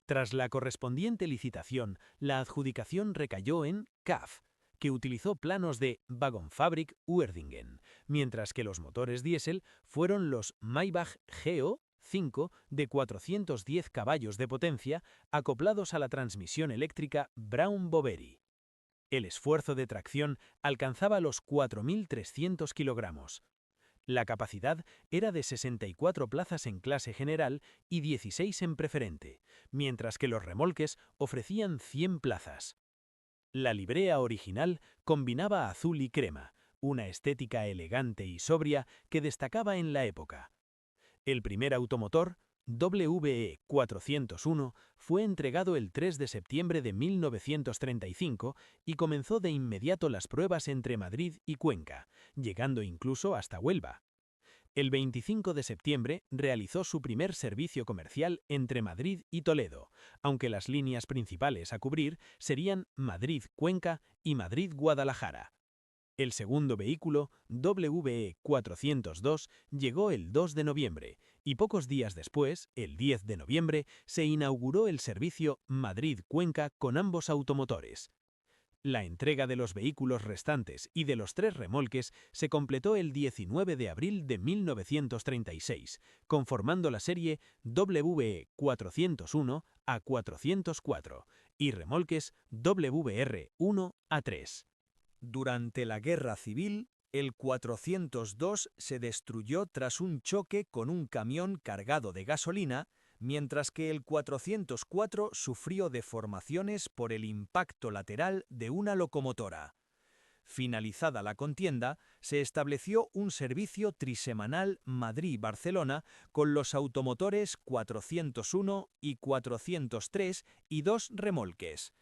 Tras la correspondiente licitación, la adjudicación recayó en CAF, que utilizó planos de Wagenfabrik Uerdingen, mientras que los motores diésel fueron los Maybach Geo 5 de 410 caballos de potencia acoplados a la transmisión eléctrica Braun-Boveri. El esfuerzo de tracción alcanzaba los 4.300 kilogramos. La capacidad era de 64 plazas en clase general y 16 en preferente, mientras que los remolques ofrecían 100 plazas. La librea original combinaba azul y crema, una estética elegante y sobria que destacaba en la época. El primer automotor, WE 401, fue entregado el 3 de septiembre de 1935 y comenzó de inmediato las pruebas entre Madrid y Cuenca, llegando incluso hasta Huelva. El 25 de septiembre realizó su primer servicio comercial entre Madrid y Toledo, aunque las líneas principales a cubrir serían Madrid-Cuenca y Madrid-Guadalajara. El segundo vehículo, WE 402, llegó el 2 de noviembre y pocos días después, el 10 de noviembre, se inauguró el servicio Madrid-Cuenca con ambos automotores. La entrega de los vehículos restantes y de los 3 remolques se completó el 19 de abril de 1936, conformando la serie WE 401 a 404 y remolques WR 1 a 3. Durante la Guerra Civil, el 402 se destruyó tras un choque con un camión cargado de gasolina, mientras que el 404 sufrió deformaciones por el impacto lateral de una locomotora. Finalizada la contienda, se estableció un servicio trisemanal Madrid-Barcelona con los automotores 401 y 403 y 2 remolques.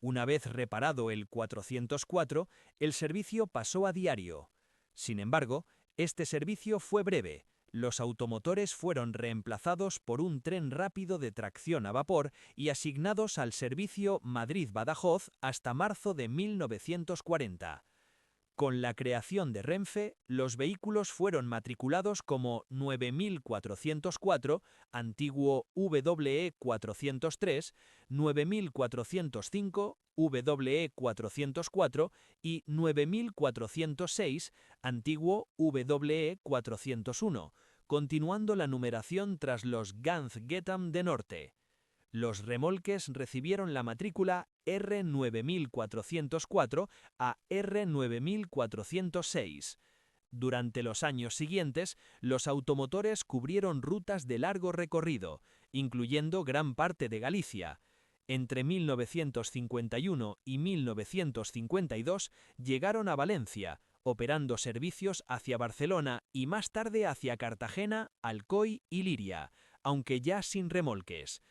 Una vez reparado el 404, el servicio pasó a diario. Sin embargo, este servicio fue breve. Los automotores fueron reemplazados por un tren rápido de tracción a vapor y asignados al servicio Madrid-Badajoz hasta marzo de 1940. Con la creación de Renfe, los vehículos fueron matriculados como 9404, antiguo WE 403, 9405, WE 404 y 9406, antiguo WE 401, continuando la numeración tras los Ganz-Getam de Norte. Los remolques recibieron la matrícula R9404 a R9406. Durante los años siguientes, los automotores cubrieron rutas de largo recorrido, incluyendo gran parte de Galicia. Entre 1951 y 1952 llegaron a Valencia, operando servicios hacia Barcelona y más tarde hacia Cartagena, Alcoy y Liria, aunque ya sin remolques.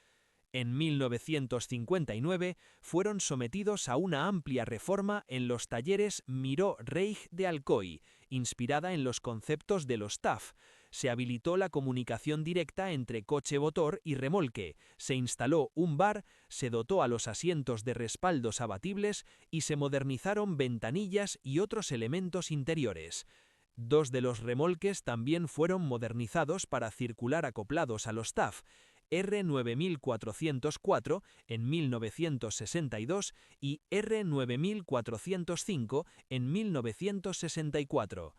En 1959 fueron sometidos a una amplia reforma en los talleres Miró Reig de Alcoy, inspirada en los conceptos de los TAF. Se habilitó la comunicación directa entre coche-motor y remolque, se instaló un bar, se dotó a los asientos de respaldos abatibles y se modernizaron ventanillas y otros elementos interiores. 2 de los remolques también fueron modernizados para circular acoplados a los TAF, R9404 en 1962 y R9405 en 1964.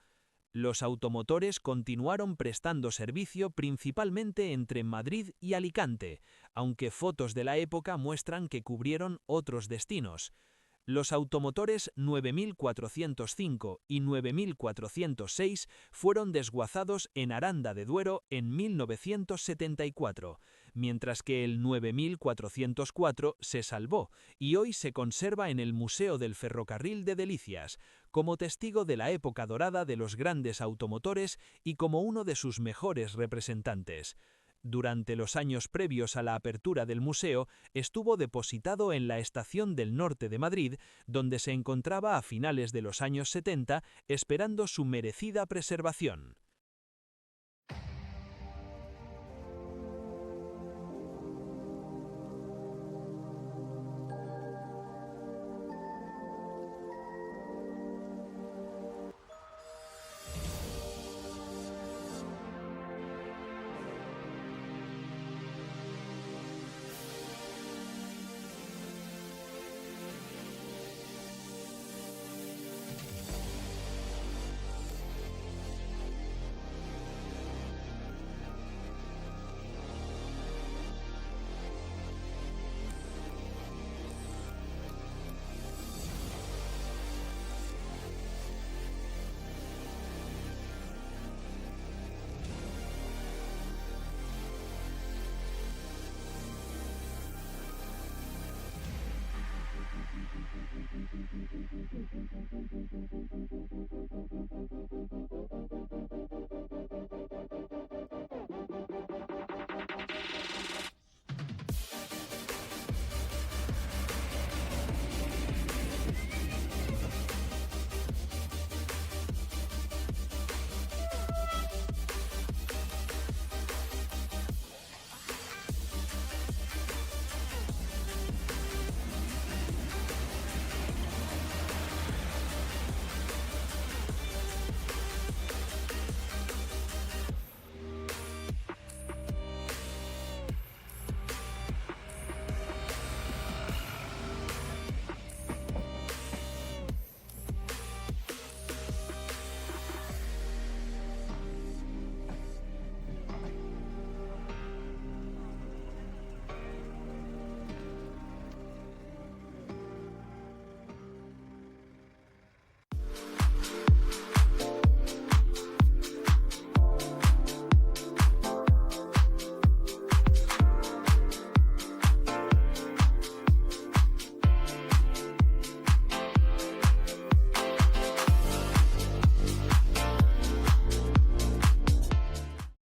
Los automotores continuaron prestando servicio principalmente entre Madrid y Alicante, aunque fotos de la época muestran que cubrieron otros destinos. Los automotores 9405 y 9406 fueron desguazados en Aranda de Duero en 1974, mientras que el 9404 se salvó y hoy se conserva en el Museo del Ferrocarril de Delicias, como testigo de la época dorada de los grandes automotores y como uno de sus mejores representantes. Durante los años previos a la apertura del museo, estuvo depositado en la Estación del Norte de Madrid, donde se encontraba a finales de los años 70, esperando su merecida preservación.